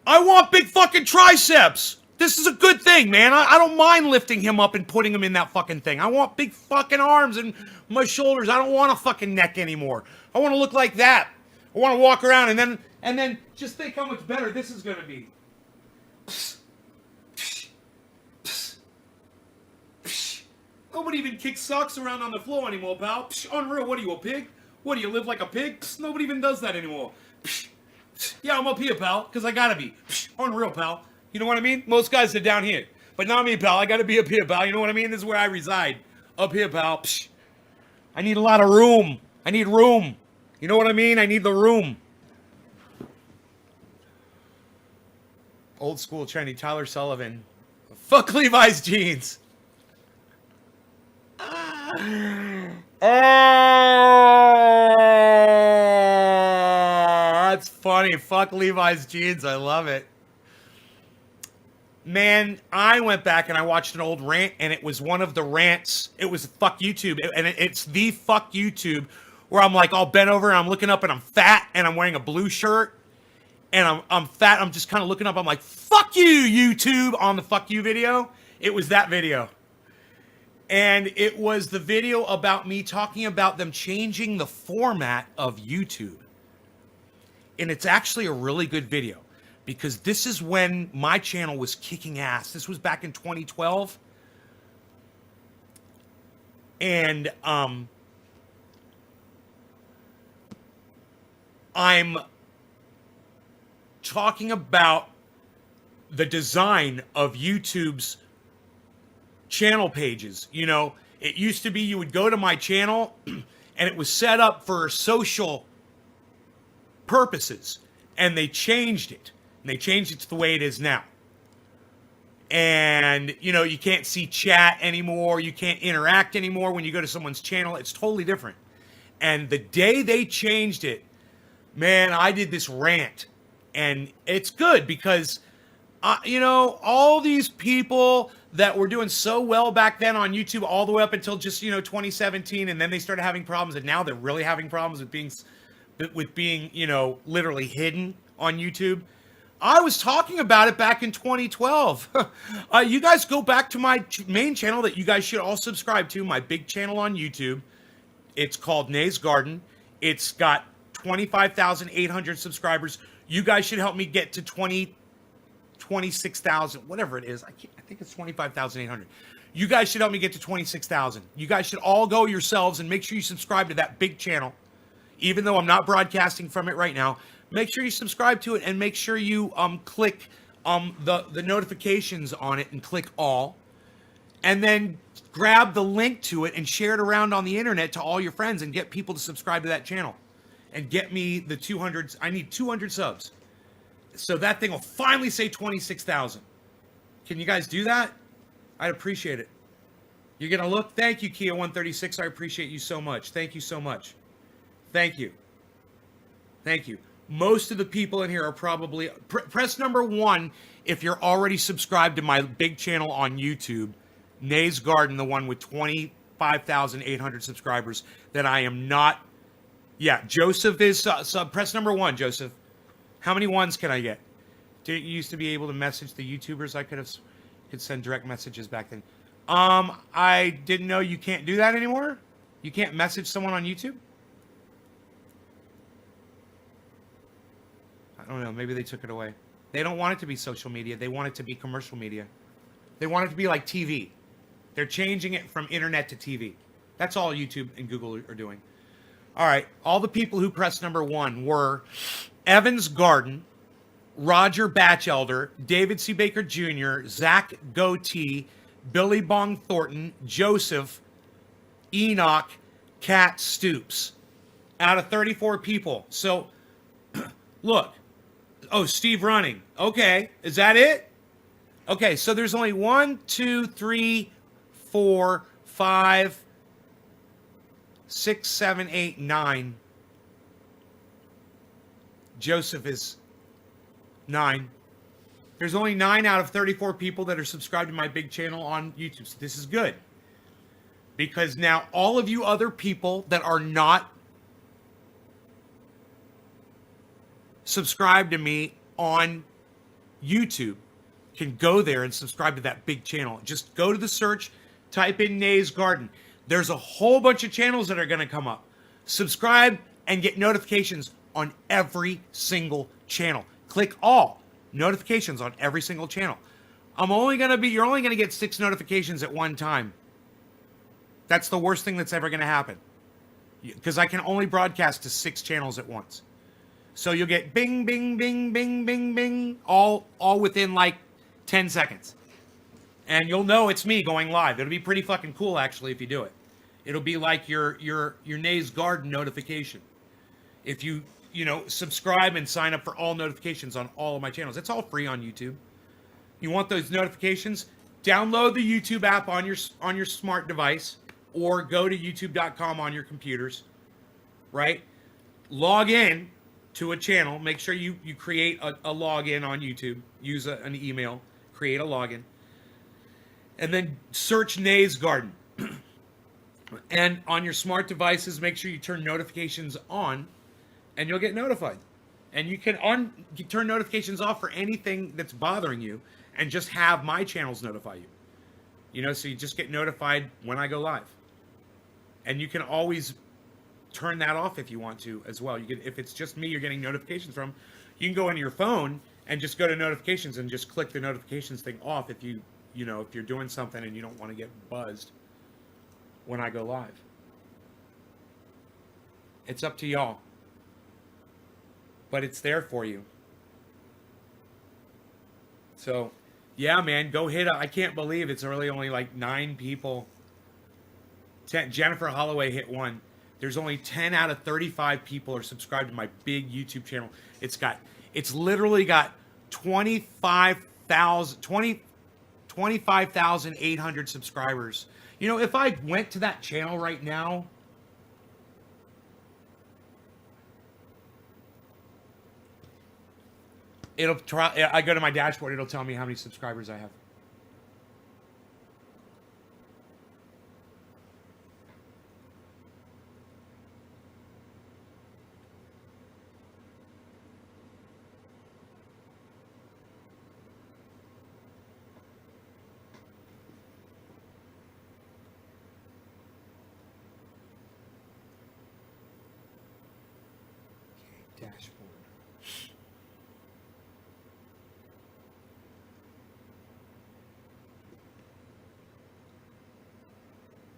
Speaker 1: I want big fucking triceps. This is a good thing, man. I don't mind lifting him up and putting him in that fucking thing. I want big fucking arms and my shoulders. I don't want a fucking neck anymore. I want to look like that. I want to walk around and then just think how much better this is going to be. Nobody even kicks socks around on the floor anymore, pal. Unreal. What are you, a pig? What do you live like a pig? Nobody even does that anymore. Yeah, I'm up here, pal, because I gotta be. Unreal, pal. You know what I mean? Most guys are down here. But But not me, pal. I got to be up here, pal. You know what I mean? This is where I reside. Up here, pal. Psh. I need a lot of room. I need room. You know what I mean? I need the room. Old school trendy. Tyler Sullivan. Fuck Levi's jeans. Oh, that's funny. Fuck Levi's jeans. I love it. Man, I went back and I watched an old rant, and it was one of the rants. It was fuck YouTube, and it's the fuck YouTube, where I'm like all bent over and I'm looking up and I'm fat and I'm wearing a blue shirt and I'm fat. I'm just kind of looking up. I'm like, fuck you, YouTube, on the fuck you video. It was that video. And it was the video about me talking about them changing the format of YouTube. And it's actually a really good video, because this is when my channel was kicking ass. This was back in 2012. And I'm talking about the design of YouTube's channel pages. You know, it used to be you would go to my channel and it was set up for social purposes, and they changed it. And they changed it to the way it is now. And, you know, you can't see chat anymore. You can't interact anymore when you go to someone's channel. It's totally different. And the day they changed it, man, I did this rant. And it's good because, you know, all these people that were doing so well back then on YouTube all the way up until just, 2017. And then they started having problems. And now they're really having problems with being, literally hidden on YouTube. I was talking about it back in 2012. You guys go back to my main channel that you guys should all subscribe to, my big channel on YouTube. It's called Nay's Garden. It's got 25,800 subscribers. You guys should help me get to 26,000, whatever it is. I think it's 25,800. You guys should help me get to 26,000. You guys should all go yourselves and make sure you subscribe to that big channel. Even though I'm not broadcasting from it right now, make sure you subscribe to it and make sure you click the notifications on it and click all. And then grab the link to it and share it around on the internet to all your friends and get people to subscribe to that channel. And get me the 200, I need 200 subs. So that thing will finally say 26,000. Can you guys do that? I'd appreciate it. You're going to look? Thank you, Kia136. I appreciate you so much. Thank you so much. Thank you. Thank you. Most of the people in here are probably... press number 1 if you're already subscribed to my big channel on YouTube, Nay's Garden, the one with 25,800 subscribers, that I am not... Yeah, Joseph is... press number 1, Joseph. How many ones can I get? Did you used to be able to message the YouTubers? I could send direct messages back then. I didn't know you can't do that anymore. You can't message someone on YouTube? I don't know. Maybe they took it away. They don't want it to be social media. They want it to be commercial media. They want it to be like TV. They're changing it from internet to TV. That's all YouTube and Google are doing. All right. All the people who pressed number 1 were Evans Garden, Roger Batchelder, David C. Baker Jr., Zach Goatee, Billy Bong Thornton, Joseph, Enoch, Cat Stoops. Out of 34 people. So, look. Oh, Steve Running. Okay. Is that it? Okay, so there's only 1, 2, 3, 4, 5, 6, 7, 8, 9. Joseph is 9. There's only 9 out of 34 people that are subscribed to my big channel on YouTube. So this is good. Because now all of you other people that are not subscribe to me on YouTube can go there and subscribe to that big channel. Just go to the search, type in Nay's Garden. There's a whole bunch of channels that are going to come up. Subscribe and get notifications on every single channel. Click all notifications on every single channel. You're only going to get 6 notifications at one time. That's the worst thing that's ever going to happen. Because I can only broadcast to 6 channels at once. So you'll get bing, bing, bing, bing, bing, bing, all within like 10 seconds. And you'll know it's me going live. It'll be pretty fucking cool, actually, if you do it. It'll be like your Nay's Garden notification. If you subscribe and sign up for all notifications on all of my channels. It's all free on YouTube. You want those notifications? Download the YouTube app on your smart device, or go to youtube.com on your computers, right? Log in to a channel. Make sure you create a login on YouTube. Use an email. Create a login. And then search Nay's Garden. And on your smart devices, make sure you turn notifications on, and you'll get notified. And you can turn notifications off for anything that's bothering you, and just have my channels notify you. So you just get notified when I go live. And you can always turn that off if you want to as well. If it's just me you're getting notifications from, you can go into your phone and just go to notifications and just click the notifications thing off if if you're doing something and you don't want to get buzzed when I go live. It's up to y'all. But it's there for you. So, yeah, man, go hit up. I can't believe it's really only like 9 people. Jennifer Holloway hit 1. There's only 10 out of 35 people are subscribed to my big YouTube channel. It's literally got 25,800 subscribers. If I went to that channel right now, I go to my dashboard, it'll tell me how many subscribers I have. Dashboard.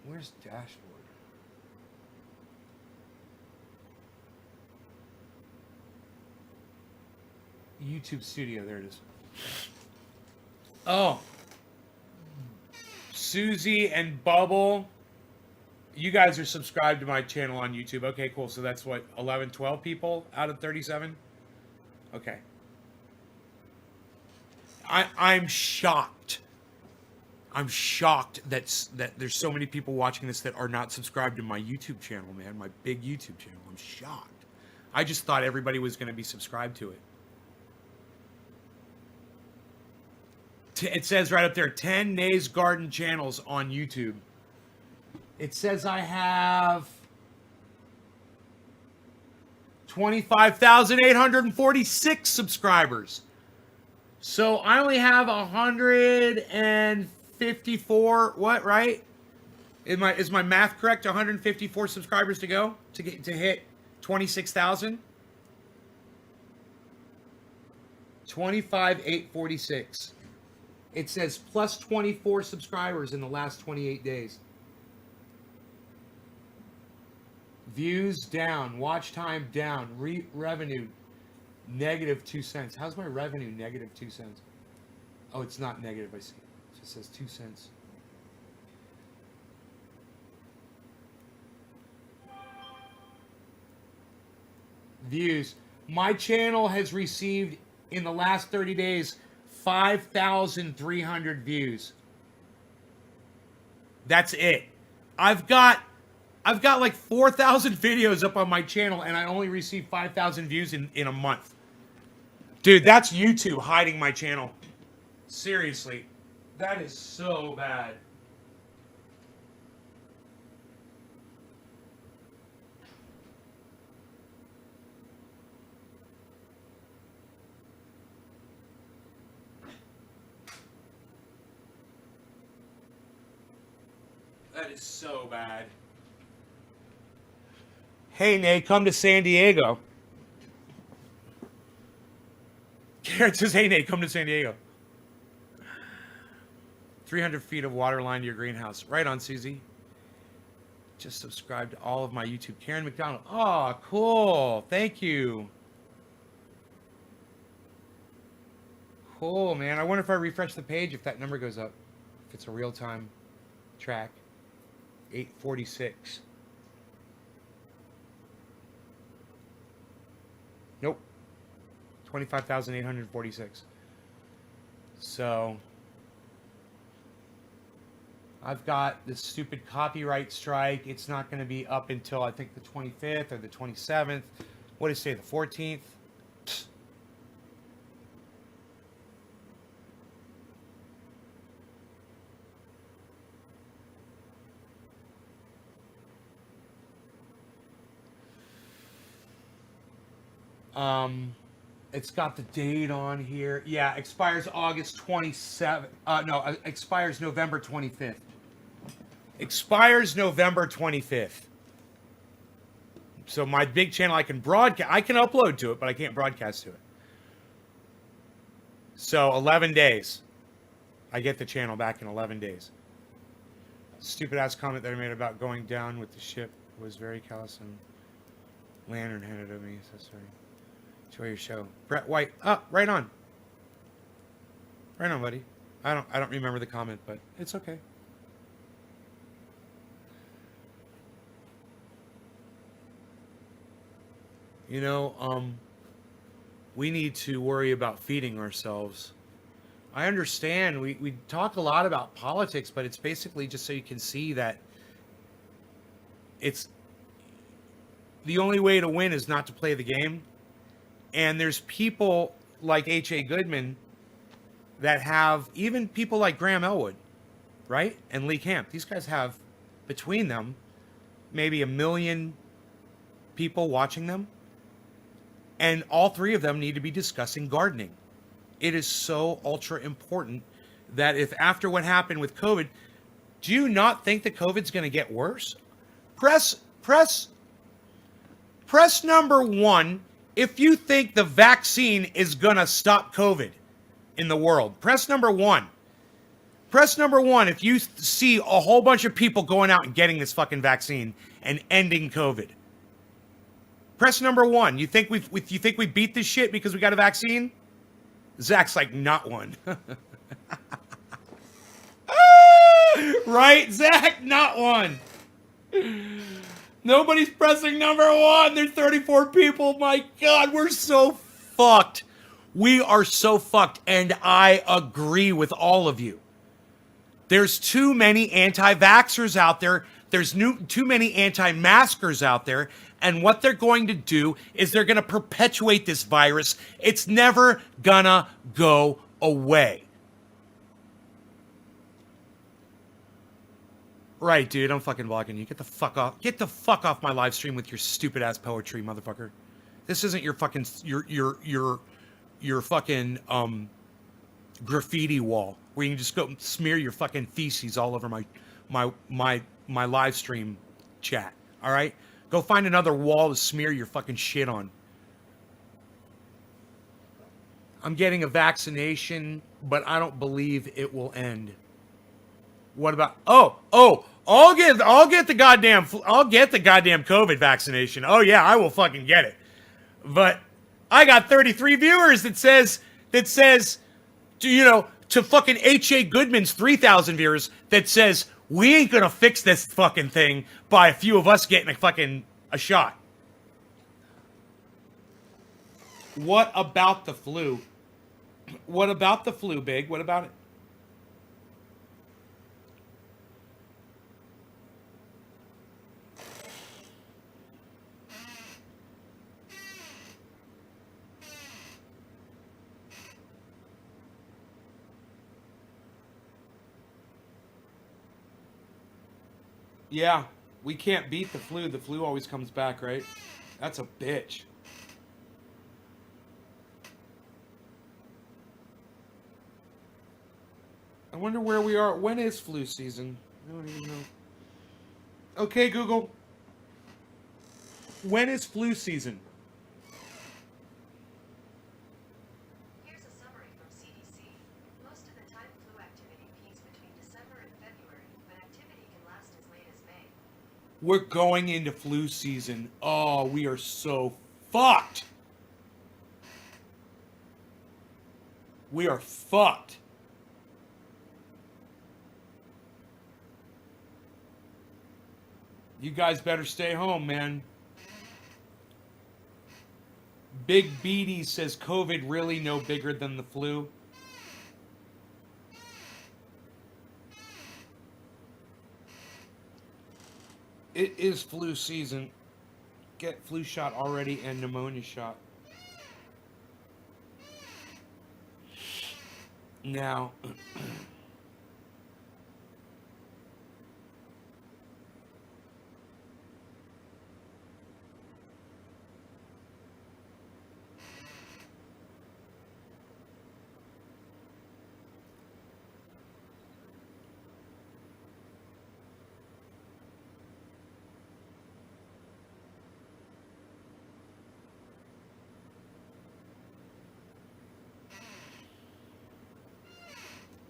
Speaker 1: Where's dashboard? YouTube Studio, there it is. Oh. Susie and Bubble. You guys are subscribed to my channel on YouTube. Okay, cool. So that's what, 11, 12 people out of 37? Okay. I'm shocked. I'm shocked that there's so many people watching this that are not subscribed to my YouTube channel, man. My big YouTube channel. I'm shocked. I just thought everybody was going to be subscribed to it. It says right up there, 10 Nay's Garden channels on YouTube. It says I have 25,846 subscribers. So I only have 154, what, right? Is my math correct? 154 subscribers to go to hit 26,000? 25,846. It says plus 24 subscribers in the last 28 days. Views down, watch time down, revenue -2 cents. How's my revenue -2 cents? Oh, it's not negative, I see. It just says 2 cents. Views. My channel has received in the last 30 days 5,300 views. That's it. I've got like 4,000 videos up on my channel, and I only received 5,000 views in a month. Dude, that's YouTube hiding my channel. Seriously. That is so bad. That is so bad. Hey, Nate, come to San Diego. Karen says, hey, Nate, come to San Diego. 300 feet of water line to your greenhouse. Right on, Susie. Just subscribe to all of my YouTube. Karen McDonald. Oh, cool. Thank you. Cool, man. I wonder if I refresh the page if that number goes up. it's a real-time track. 846. Nope. 25,846. So I've got this stupid copyright strike. It's not going to be up until I think the 25th or the 27th. What did it say? The 14th? It's got the date on here. Yeah, expires August 27th. No, expires November 25th. Expires November 25th. So my big channel, I can broadcast. I can upload to it, but I can't broadcast to it. So 11 days. I get the channel back in 11 days. Stupid ass comment that I made about going down with the ship was very callous and Lantern handed to me. So sorry. Enjoy your show. Brett White. Oh, right on. Right on, buddy. I don't remember the comment, but it's okay. You know, we need to worry about feeding ourselves. I understand we talk a lot about politics, but it's basically just so you can see that it's the only way to win is not to play the game. And there's people like H.A. Goodman that have, even people like Graham Elwood, right? And Lee Camp. These guys have, between them, maybe 1 million people watching them. And all three of them need to be discussing gardening. It is so ultra important that if after what happened with COVID, do you not think that COVID's going to get worse? Press number 1 if you think the vaccine is going to stop COVID in the world. Press number 1. Press number 1 if you see a whole bunch of people going out and getting this fucking vaccine and ending COVID. Press number 1. You think we beat this shit because we got a vaccine? Zach's like, not one. Right, Zach? Not one. Nobody's pressing number 1. There's 34 people. My God, we're so fucked. We are so fucked, and I agree with all of you. There's too many anti-vaxxers out there. There's too many anti-maskers out there. And what they're going to do is they're going to perpetuate this virus. It's never gonna go away. Right, dude. I'm fucking blocking you. Get the fuck off. Get the fuck off my live stream with your stupid ass poetry, motherfucker. This isn't your fucking your fucking graffiti wall where you can just go smear your fucking feces all over my live stream chat. All right? Go find another wall to smear your fucking shit on. I'm getting a vaccination, but I don't believe it will end. What about? I'll get the goddamn COVID vaccination. Oh yeah, I will fucking get it. But I got 33 viewers that says to fucking H.A. Goodman's 3,000 viewers that says we ain't gonna fix this fucking thing by a few of us getting a shot. What about the flu? What about the flu, Big? What about it? Yeah, we can't beat the flu. The flu always comes back, right? That's a bitch. I wonder where we are. When is flu season? I don't even know. Okay, Google. When is flu season?
Speaker 5: Here's a summary from CDC. Most of the time flu activity peaks between December and February, but activity can last as late as May.
Speaker 1: We're going into flu season. Oh, we are so fucked. We are fucked. You guys better stay home, man. Big Beatty says COVID really no bigger than the flu. It is flu season. Get flu shot already and pneumonia shot. Now,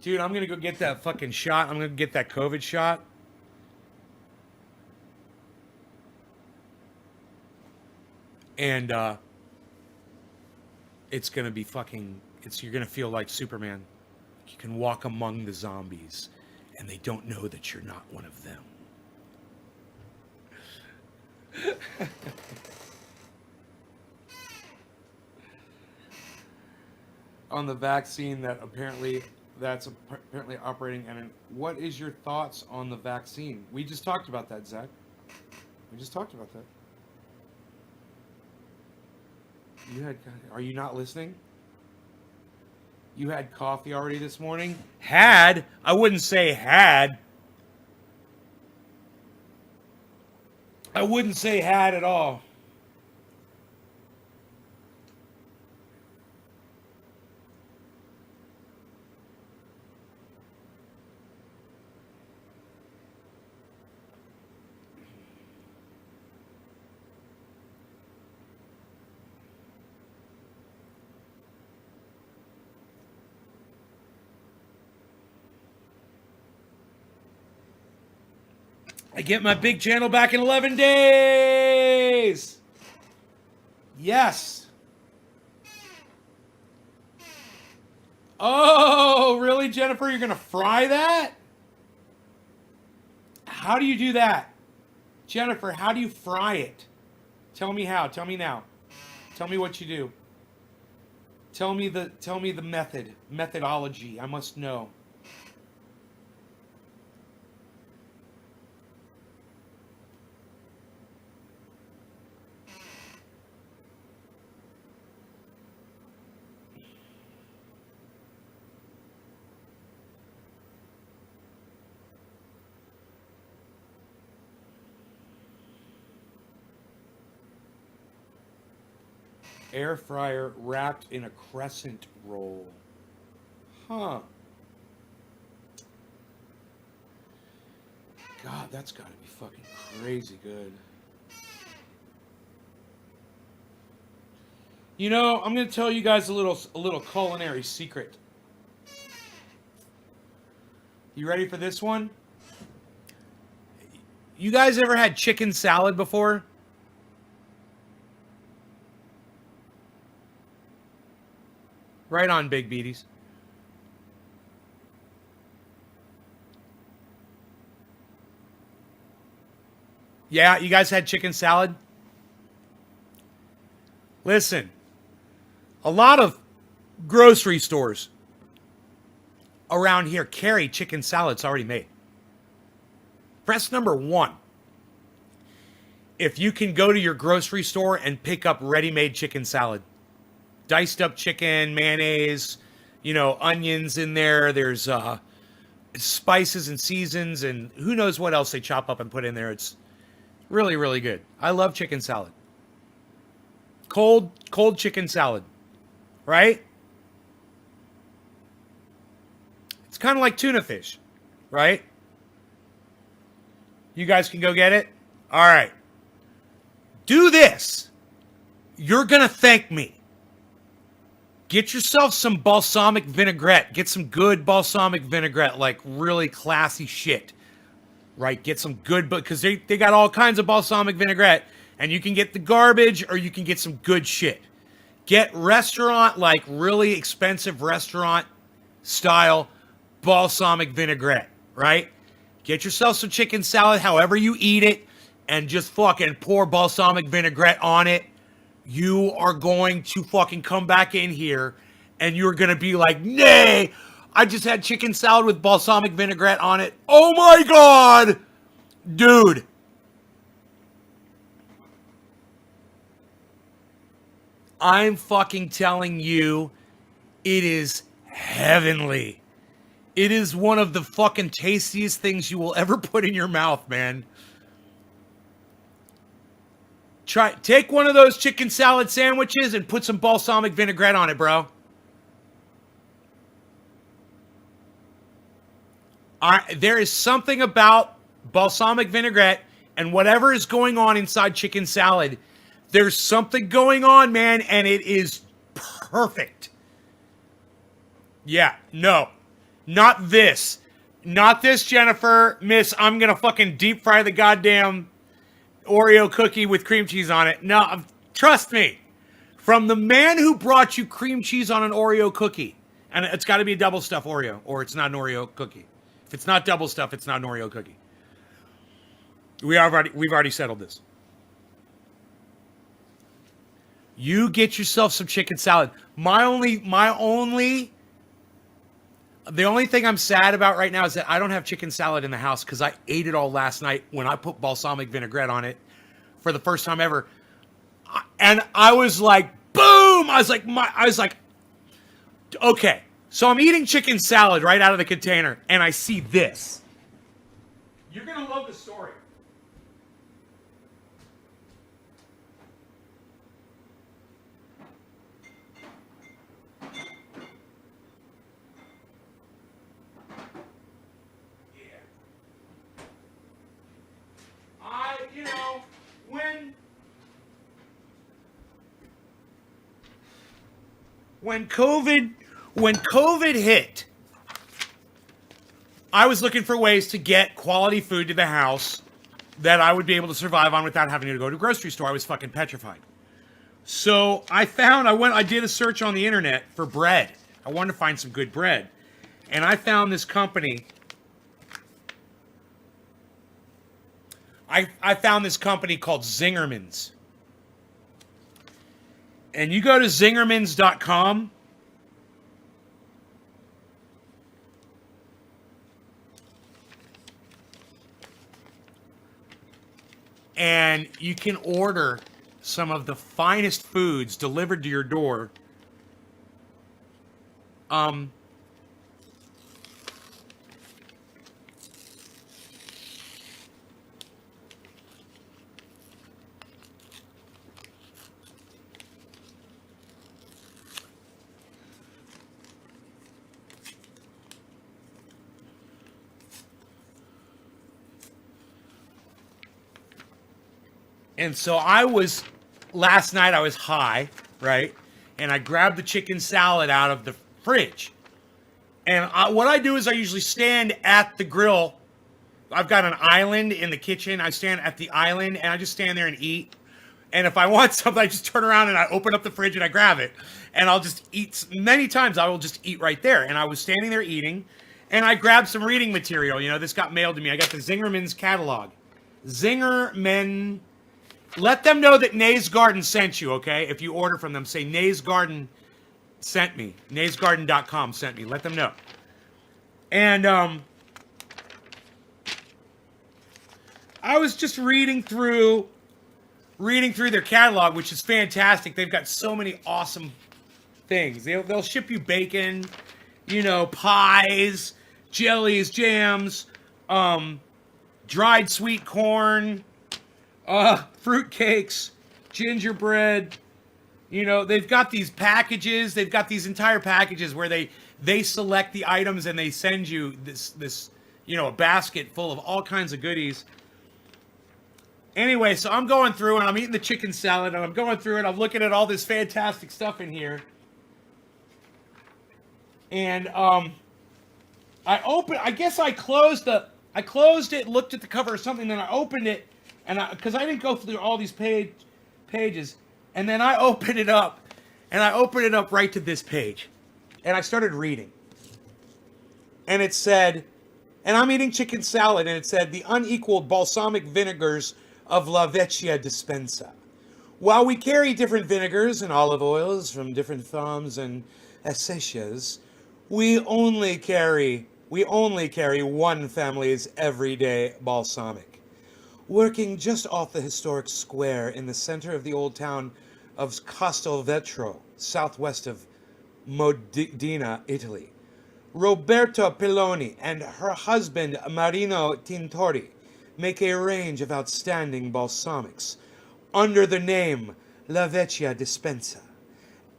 Speaker 1: dude, I'm gonna go get that fucking shot. I'm gonna get that COVID shot. And it's gonna be fucking, you're gonna feel like Superman. You can walk among the zombies and they don't know that you're not one of them. On the vaccine that's apparently operating. And what is your thoughts on the vaccine? We just talked about that, Zach. We just talked about that. Are you not listening? You had coffee already this morning? Had? I wouldn't say had. I wouldn't say had at all. I get my big channel back in 11 days. Yes. Oh, really, Jennifer? You're going to fry that? How do you do that? Jennifer, how do you fry it? Tell me how. Tell me now. Tell me what you do. Tell me the methodology. I must know. Air fryer wrapped in a crescent roll. Huh. God, that's got to be fucking crazy good. You know, I'm going to tell you guys a little culinary secret. You ready for this one? You guys ever had chicken salad before? Right on, Big Beaties. Yeah, you guys had chicken salad? Listen, a lot of grocery stores around here carry chicken salads already made. Press number 1. If you can go to your grocery store and pick up ready-made chicken salad. Diced up chicken, mayonnaise, onions in there. There's spices and seasons and who knows what else they chop up and put in there. It's really, really good. I love chicken salad. Cold chicken salad, right? It's kind of like tuna fish, right? You guys can go get it? All right. Do this. You're going to thank me. Get yourself some balsamic vinaigrette. Get some good balsamic vinaigrette, like really classy shit. Right? Get some good, because they got all kinds of balsamic vinaigrette. And you can get the garbage or you can get some good shit. Get restaurant, like really expensive restaurant style balsamic vinaigrette. Right? Get yourself some chicken salad, however you eat it. and just fucking pour balsamic vinaigrette on it, you are going to fucking come back in here and you're going to be like, nay, I just had chicken salad with balsamic vinaigrette on it. Oh my God, dude. I'm fucking telling you, it is heavenly. It is one of the fucking tastiest things you will ever put in your mouth, man. Take one of those chicken salad sandwiches and put some balsamic vinaigrette on it, bro. There is something about balsamic vinaigrette and whatever is going on inside chicken salad. There's something going on, man, and it is perfect. Yeah, no. Not this. Not this, Jennifer. Miss, I'm going to fucking deep fry the goddamn Oreo cookie with cream cheese on it. No, trust me. From the man who brought you cream cheese on an Oreo cookie. And it's got to be a double stuff Oreo, or it's not an Oreo cookie. If it's not double stuff, it's not an Oreo cookie. We've already settled this. You get yourself some chicken salad. The only thing I'm sad about right now is that I don't have chicken salad in the house because I ate it all last night when I put balsamic vinaigrette on it for the first time ever. And I was like, boom! I was like, okay. So I'm eating chicken salad right out of the container and I see this. You're going to love the story. When COVID hit, I was looking for ways to get quality food to the house that I would be able to survive on without having to go to a grocery store. I was fucking petrified. So I did a search on the internet for bread. I wanted to find some good bread. And I found this company. I found this company called Zingerman's. And you go to zingermans.com. And you can order some of the finest foods delivered to your door. And so last night I was high, right? And I grabbed the chicken salad out of the fridge. And what I do is I usually stand at the grill. I've got an island in the kitchen. I stand at the island and I just stand there and eat. And if I want something, I just turn around and I open up the fridge and I grab it. And I'll just eat. Many times I will just eat right there. And I was standing there eating and I grabbed some reading material. You know, this got mailed to me. I got the Zingerman's catalog. Zingerman. Let them know that Nay's Garden sent you, okay? If you order from them, say Nay's Garden sent me. naysgarden.com sent me. Let them know. And I was just reading through their catalog, which is fantastic. They've got so many awesome things. They'll ship you bacon, you know, pies, jellies, jams, dried sweet corn, fruit cakes, gingerbread. You know, they've got these packages. They've got these entire packages where they select the items and they send you this you know, a basket full of all kinds of goodies. Anyway, so I'm going through and I'm eating the chicken salad and I'm going through and I'm looking at all this fantastic stuff in here. And I guess I closed it, looked at the cover or something, then I opened it. And because I didn't go through all these pages, and then I opened it up, right to this page, and I started reading, and it said, and I'm eating chicken salad, and it said, the unequaled balsamic vinegars of La Vecchia Dispensa. While we carry different vinegars and olive oils from different farms and acequias, we only carry one family's everyday balsamic. Working just off the historic square in the center of the old town of Castelvetro, southwest of Modena, Italy, Roberta Pilloni and her husband Marino Tintori make a range of outstanding balsamics under the name La Vecchia Dispensa.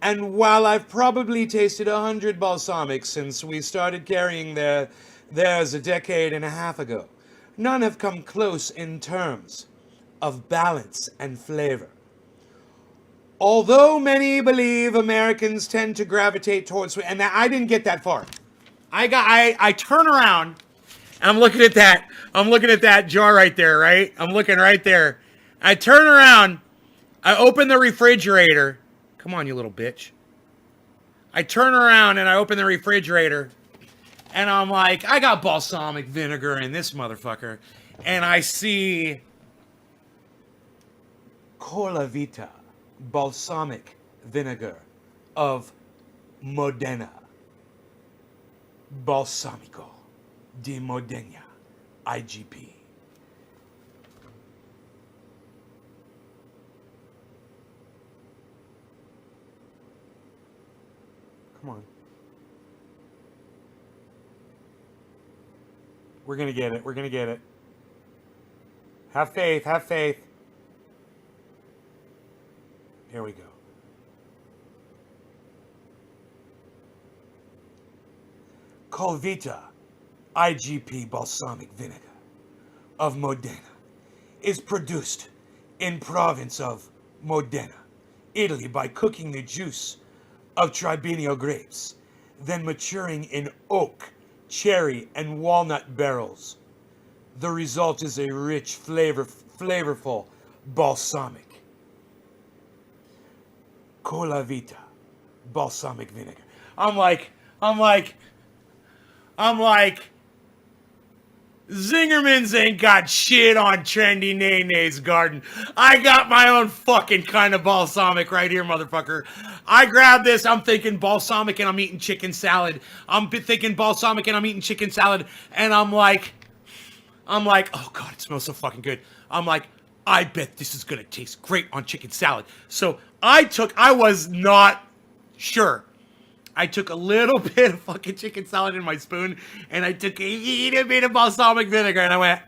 Speaker 1: And while I've probably tasted 100 balsamics since we started carrying theirs a decade and a half ago, none have come close in terms of balance and flavor. Although many believe Americans tend to gravitate towards sweet, and I didn't get that far. I turn around and I'm looking at that jar right there, right? I'm looking right there. I turn around, I open the refrigerator. Come on, you little bitch. I turn around and I open the refrigerator and I'm like, I got balsamic vinegar in this motherfucker. And I see Cola Vita balsamic vinegar of Modena. Balsamico di Modena, IGP. Come on. We're going to get it. We're going to get it. Have faith. Have faith. Here we go. Colvita IGP balsamic vinegar of Modena is produced in province of Modena, Italy, by cooking the juice of Trebbiano grapes, then maturing in oak, cherry, and walnut barrels. The result is a rich, flavorful balsamic. Cola Vita balsamic vinegar. I'm like, Zingerman's ain't got shit on Trendy Nene's garden. I got my own fucking kind of balsamic right here, motherfucker. I grabbed this, I'm thinking balsamic and I'm eating chicken salad. I'm thinking balsamic and I'm eating chicken salad. And I'm like, oh God, it smells so fucking good. I'm like, I bet this is gonna taste great on chicken salad. So I was not sure. I took a little bit of fucking chicken salad in my spoon, and I took a little bit of balsamic vinegar, and I went.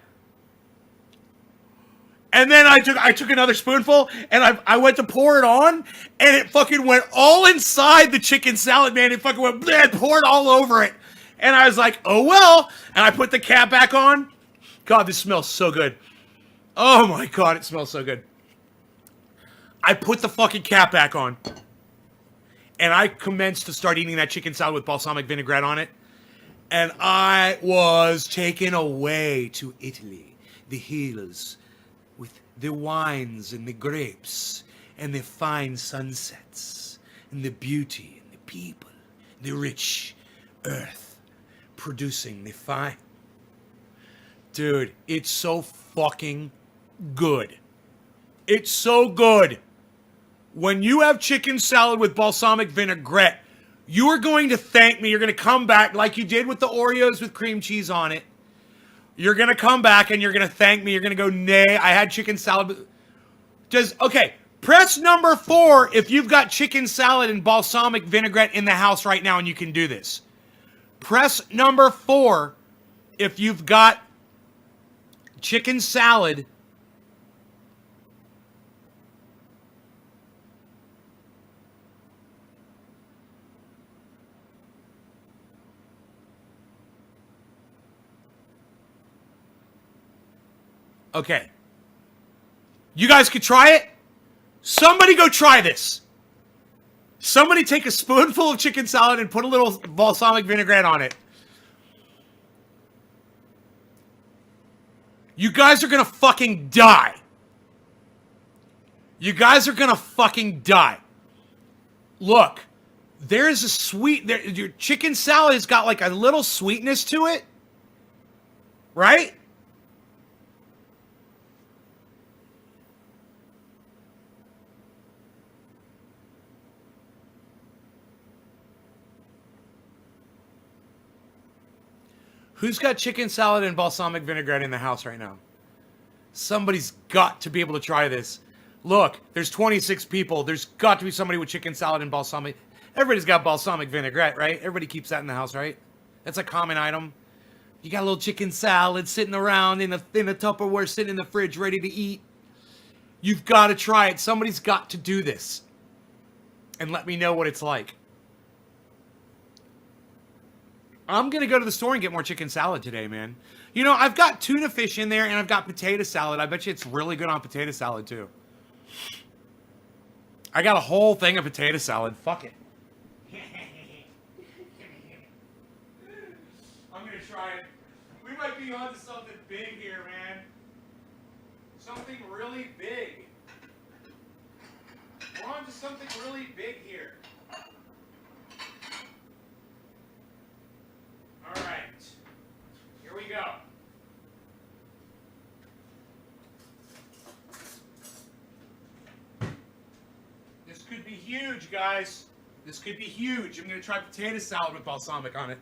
Speaker 1: And then I took another spoonful, and I went to pour it on, and it fucking went all inside the chicken salad, man. It fucking went, bleh, poured all over it. And I was like, oh well. And I put the cap back on. God, this smells so good. Oh my God, it smells so good. I put the fucking cap back on. And I commenced to start eating that chicken salad with balsamic vinaigrette on it. And I was taken away to Italy, the hills, with the wines and the grapes, and the fine sunsets, and the beauty, and the people, the rich earth, producing the fine. Dude, it's so fucking good. It's so good. When you have chicken salad with balsamic vinaigrette, you are going to thank me. You're going to come back like you did with the Oreos with cream cheese on it. You're going to come back and you're going to thank me. You're going to go, nay, I had chicken salad. Okay, press number 4 if you've got chicken salad and balsamic vinaigrette in the house right now and you can do this. Press number 4 if you've got chicken salad . Okay. You guys could try it. Somebody go try this. Somebody take a spoonful of chicken salad and put a little balsamic vinaigrette on it. You guys are gonna fucking die. You guys are gonna fucking die. Look, there's a your chicken salad has got like a little sweetness to it. Right? Who's got chicken salad and balsamic vinaigrette in the house right now? Somebody's got to be able to try this. Look, there's 26 people. There's got to be somebody with chicken salad and balsamic. Everybody's got balsamic vinaigrette, right? Everybody keeps that in the house, right? That's a common item. You got a little chicken salad sitting around in a Tupperware, sitting in the fridge, ready to eat. You've got to try it. Somebody's got to do this. And let me know what it's like. I'm going to go to the store and get more chicken salad today, man. You know, I've got tuna fish in there and I've got potato salad. I bet you it's really good on potato salad, too. I got a whole thing of potato salad. Fuck it. I'm going to try it. We might be onto something big here, man. Something really big. We're onto something really big here. All right. Here we go. This could be huge, guys. This could be huge. I'm going to try potato salad with balsamic on it.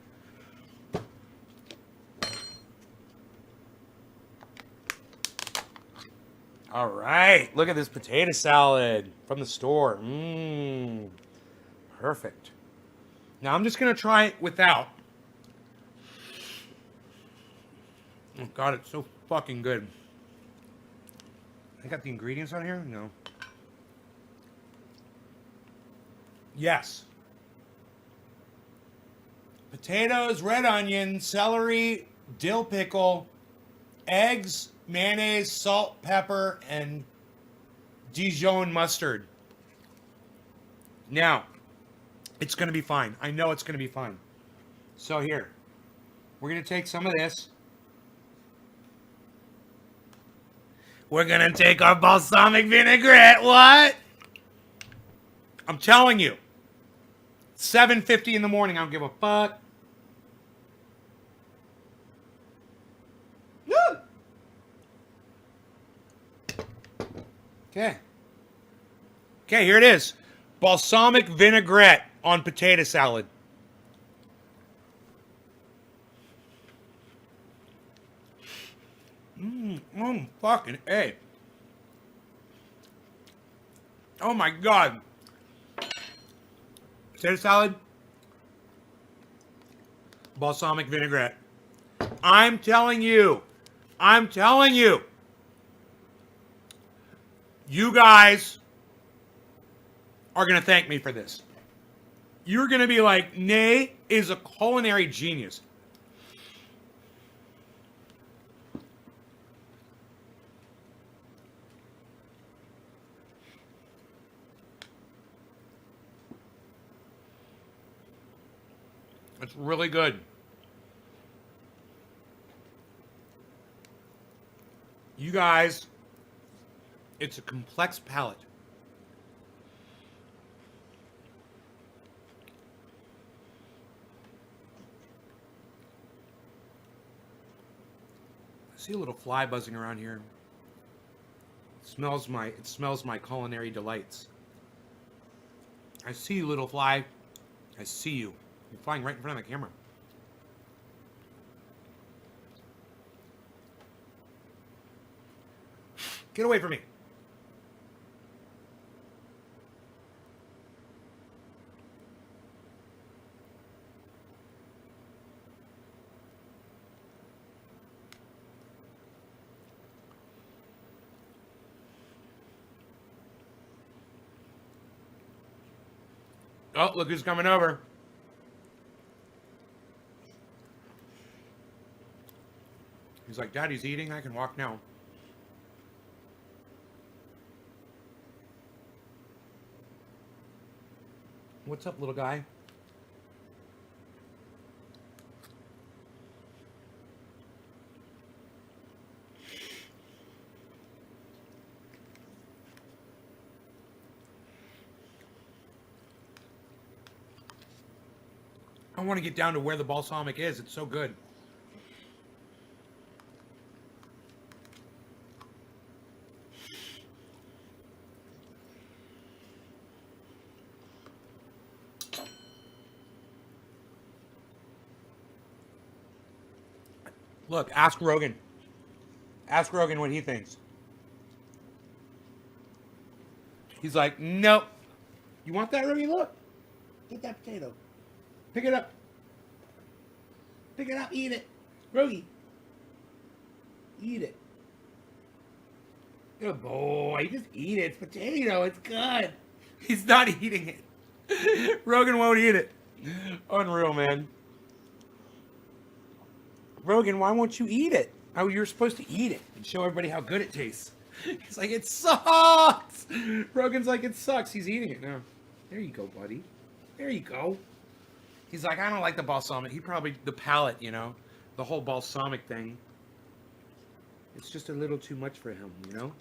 Speaker 1: All right. Look at this potato salad from the store. Mmm. Perfect. Now I'm just going to try it without. Oh, God, it's so fucking good. I got the ingredients on here? No. Yes. Potatoes, red onion, celery, dill pickle, eggs, mayonnaise, salt, pepper, and Dijon mustard. Now, it's going to be fine. I know it's going to be fine. So here, we're going to take some of this. We're going to take our balsamic vinaigrette. What? I'm telling you. 7:50 in the morning. I don't give a fuck. Woo! Okay. Okay, here it is. Balsamic vinaigrette on potato salad. Fucking A. Oh my God. Potato salad. Balsamic vinaigrette. I'm telling you. I'm telling you. You guys are going to thank me for this. You're going to be like, Nay is a culinary genius. It's really good. You guys, it's a complex palate. I see a little fly buzzing around here. It smells my culinary delights. I see you, little fly. I see you. You're flying right in front of the camera. Get away from me. Oh, look who's coming over. He's like, Daddy's eating, I can walk now. What's up, little guy? I want to get down to where the balsamic is. It's so good. Look, ask Rogan. Ask Rogan what he thinks. He's like, nope. You want that, Rogan? Look. Get that potato. Pick it up. Pick it up. Eat it. Rogie. Eat it. Good boy. Just eat it. It's potato. It's good. He's not eating it. Rogan won't eat it. Unreal, man. Rogan, why won't you eat it? Oh, you're supposed to eat it and show everybody how good it tastes. He's like, it sucks. Rogan's like, it sucks. He's eating it now. There you go, buddy. There you go. He's like, I don't like the balsamic. He probably, the palate, you know, the whole balsamic thing. It's just a little too much for him, you know?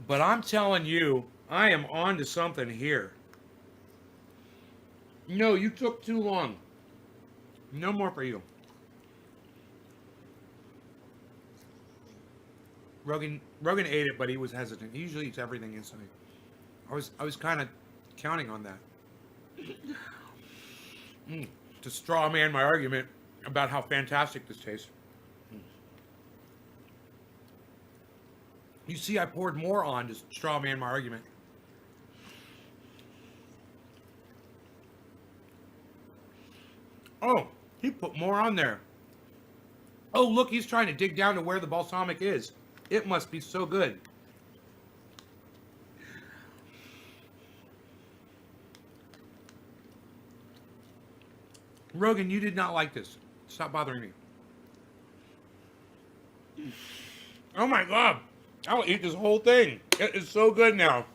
Speaker 1: But I'm telling you, I am on to something here. No, you took too long. No more for you. Rogan ate it, but he was hesitant. He usually eats everything inside. I was kind of counting on that. To straw man my argument about how fantastic this tastes. You see, I poured more on to straw man my argument. Oh, he put more on there. Oh, look, he's trying to dig down to where the balsamic is. It must be so good. Rogan, you did not like this. Stop bothering me. Oh my God. I'll eat this whole thing. It is so good now.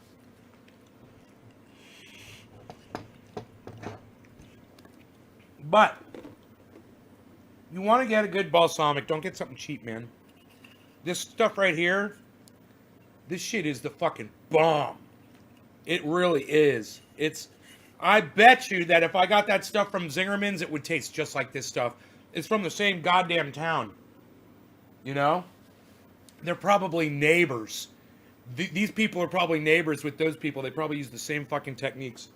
Speaker 1: But you want to get a good balsamic, don't get something cheap, man. This stuff right here, this shit is the fucking bomb. It really is. I bet you that if I got that stuff from Zingerman's, it would taste just like this stuff. It's from the same goddamn town. You know? They're probably neighbors. These people are probably neighbors with those people. They probably use the same fucking techniques.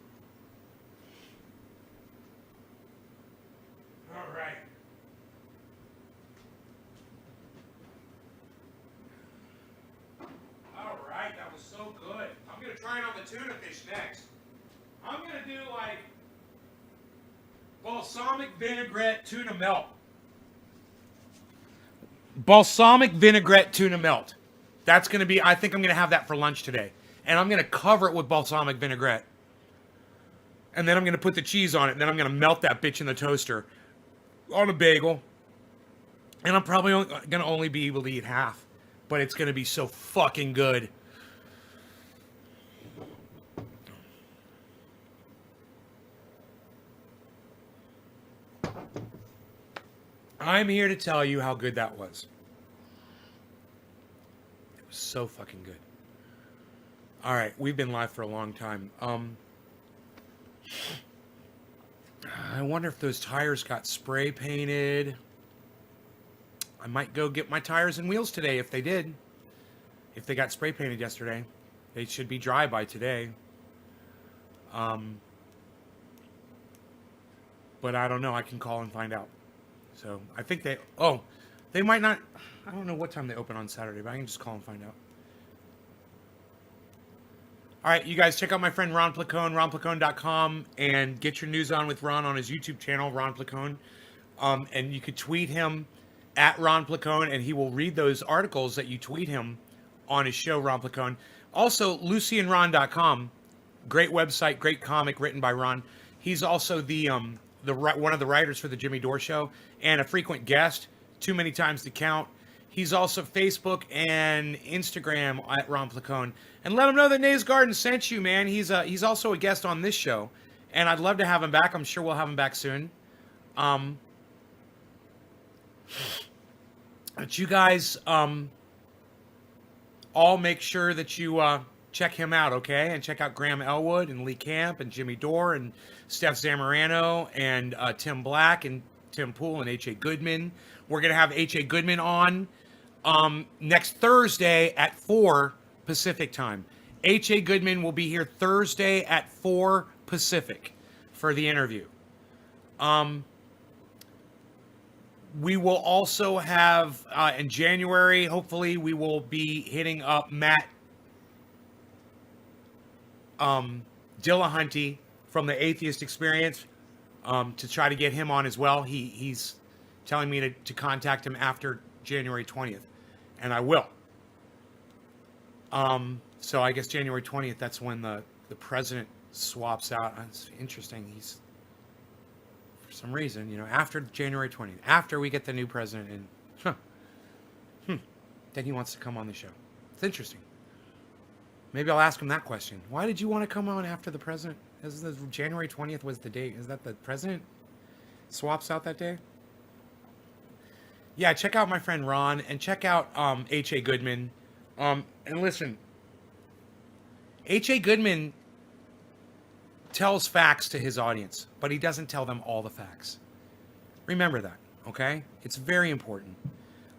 Speaker 1: All right. All right, that was so good. I'm going to try it on the tuna fish next. I'm going to do like balsamic vinaigrette tuna melt. Balsamic vinaigrette tuna melt. That's going to be, I think I'm going to have that for lunch today. And I'm going to cover it with balsamic vinaigrette. And then I'm going to put the cheese on it. And then I'm going to melt that bitch in the toaster on a bagel. And I'm probably going to only be able to eat half. But it's going to be so fucking good. I'm here to tell you how good that was. It was so fucking good. All right, we've been live for a long time. I wonder if those tires got spray painted. I might go get my tires and wheels today if they did. If they got spray painted yesterday. They should be dry by today. But I don't know. I can call and find out. So I think they might not. I don't know what time they open on Saturday, but I can just call and find out. All right, you guys, check out my friend Ron Placone, ronplacone.com, and get your news on with Ron on his YouTube channel, Ron Placone. And you could tweet him at Ron Placone, and he will read those articles that you tweet him on his show, Ron Placone. Also, LucyandRon.com, great website, great comic written by Ron. He's also one of the writers for the Jimmy Dore Show and a frequent guest, too many times to count. He's also Facebook and Instagram at Ron Placone. And let him know that Nays Garden sent you, man. He's also a guest on this show, and I'd love to have him back. I'm sure we'll have him back soon. But you guys all make sure that you check him out, okay? And check out Graham Elwood and Lee Camp and Jimmy Dore and Steph Zamorano and Tim Black and Tim Poole and H.A. Goodman. We're going to have H.A. Goodman on next Thursday at 4 Pacific time. H.A. Goodman will be here Thursday at 4 Pacific for the interview. We will also have in January, hopefully, we will be hitting up Matt Dillahunty from the Atheist Experience to try to get him on as well. He's telling me to contact him after January 20th, and I will. So I guess January 20th, that's when the president swaps out. It's interesting. He's, for some reason, after January 20th, after we get the new president in, then he wants to come on the show. It's interesting. Maybe I'll ask him that question. Why did you want to come on after the president? January 20th was the date. Is that the president swaps out that day? Yeah, check out my friend Ron and check out H.A. Goodman. And listen, H.A. Goodman tells facts to his audience, but he doesn't tell them all the facts. Remember that, okay? It's very important.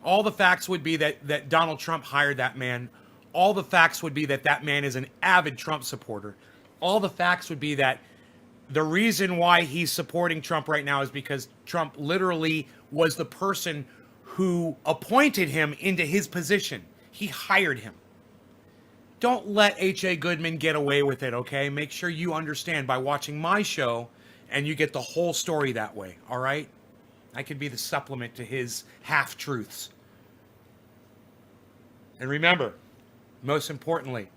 Speaker 1: All the facts would be that Donald Trump hired that man. All the facts would be that man is an avid Trump supporter. All the facts would be that the reason why he's supporting Trump right now is because Trump literally was the person who appointed him into his position. He hired him. Don't let H.A. Goodman get away with it, okay? Make sure you understand by watching my show, and you get the whole story that way, all right? I could be the supplement to his half-truths. And remember, most importantly,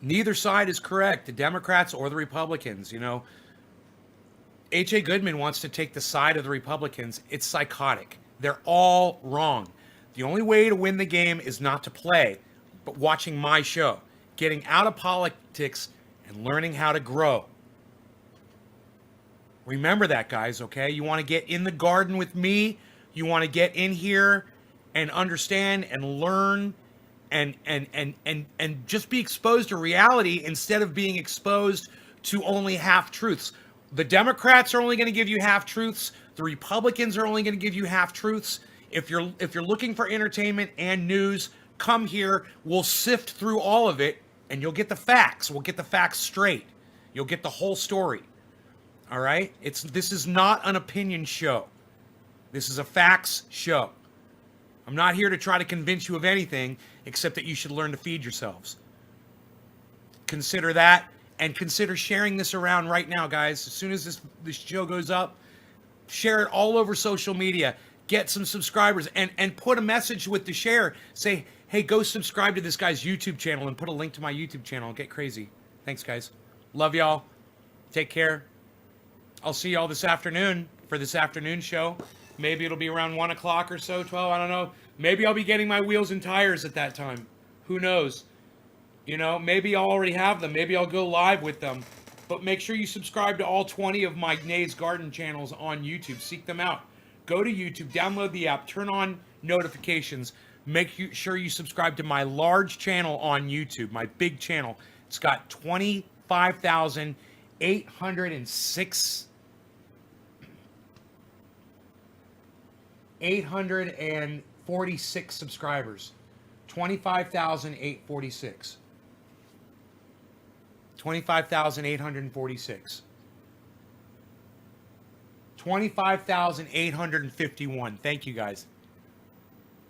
Speaker 1: neither side is correct, the Democrats or the Republicans, H.A. Goodman wants to take the side of the Republicans. It's psychotic. They're all wrong. The only way to win the game is not to play, but watching my show, getting out of politics and learning how to grow. Remember that, guys, okay? You want to get in the garden with me. You want to get in here and understand and learn and just be exposed to reality instead of being exposed to only half-truths. The Democrats are only going to give you half-truths. The Republicans are only going to give you half-truths. If you're looking for entertainment and news, come here. We'll sift through all of it, and you'll get the facts. We'll get the facts straight. You'll get the whole story. All right? This is not an opinion show. This is a facts show. I'm not here to try to convince you of anything except that you should learn to feed yourselves. Consider that, and consider sharing this around right now, guys. As soon as this show goes up, share it all over social media. Get some subscribers and put a message with the share. Say, hey, go subscribe to this guy's YouTube channel and put a link to my YouTube channel. Get crazy. Thanks, guys. Love y'all. Take care. I'll see y'all this afternoon for this afternoon show. Maybe it'll be around 1 o'clock or so, 12. I don't know. Maybe I'll be getting my wheels and tires at that time. Who knows? Maybe I'll already have them. Maybe I'll go live with them. But make sure you subscribe to all 20 of my Nays Garden channels on YouTube. Seek them out. Go to YouTube, download the app, turn on notifications. Make sure you subscribe to my large channel on YouTube, my big channel. It's got 25,806 846 subscribers. 25,846. 25,846. 25,851. Thank you, guys.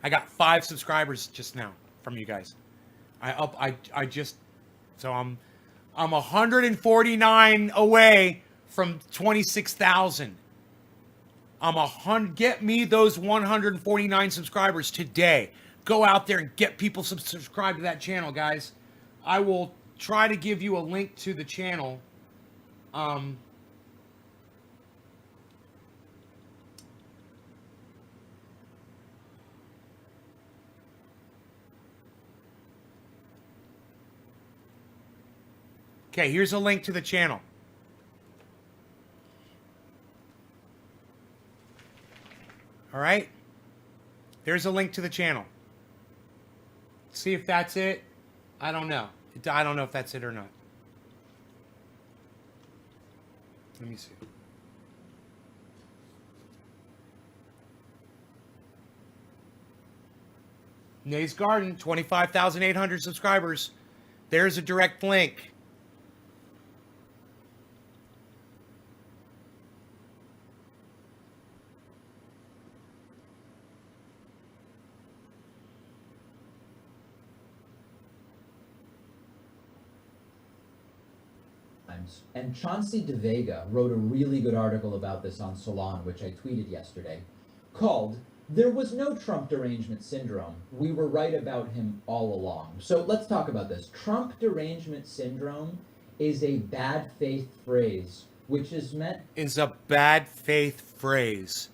Speaker 1: I got 5 subscribers just now from you guys. I'm 149 away from 26,000. Get me those 149 subscribers today. Go out there and get people subscribe to that channel, guys. I will try to give you a link to the channel. Okay, here's a link to the channel. All right? There's a link to the channel. See if that's it. I don't know. I don't know if that's it or not. Let me see. Nays Garden, 25,800 subscribers. There's a direct link.
Speaker 6: times. And Chauncey DeVega wrote a really good article about this on Salon, which I tweeted yesterday, called "There Was No Trump Derangement Syndrome. We Were Right About Him All Along." So let's talk about this. Trump derangement syndrome is a bad faith phrase, which is meant...
Speaker 1: Is a bad faith phrase.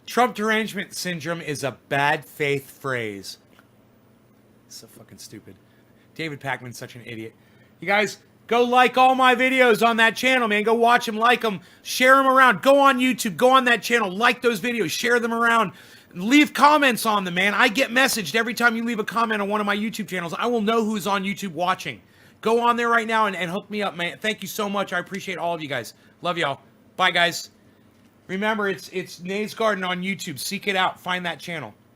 Speaker 1: Trump derangement syndrome is a bad faith phrase. So fucking stupid. David Pakman's such an idiot. You guys, go like all my videos on that channel, man. Go watch them, like them, share them around. Go on YouTube, go on that channel, like those videos, share them around. Leave comments on them, man. I get messaged every time you leave a comment on one of my YouTube channels. I will know who's on YouTube watching. Go on there right now and hook me up, man. Thank you so much. I appreciate all of you guys. Love y'all. Bye, guys. Remember, it's Nate's Garden on YouTube. Seek it out. Find that channel.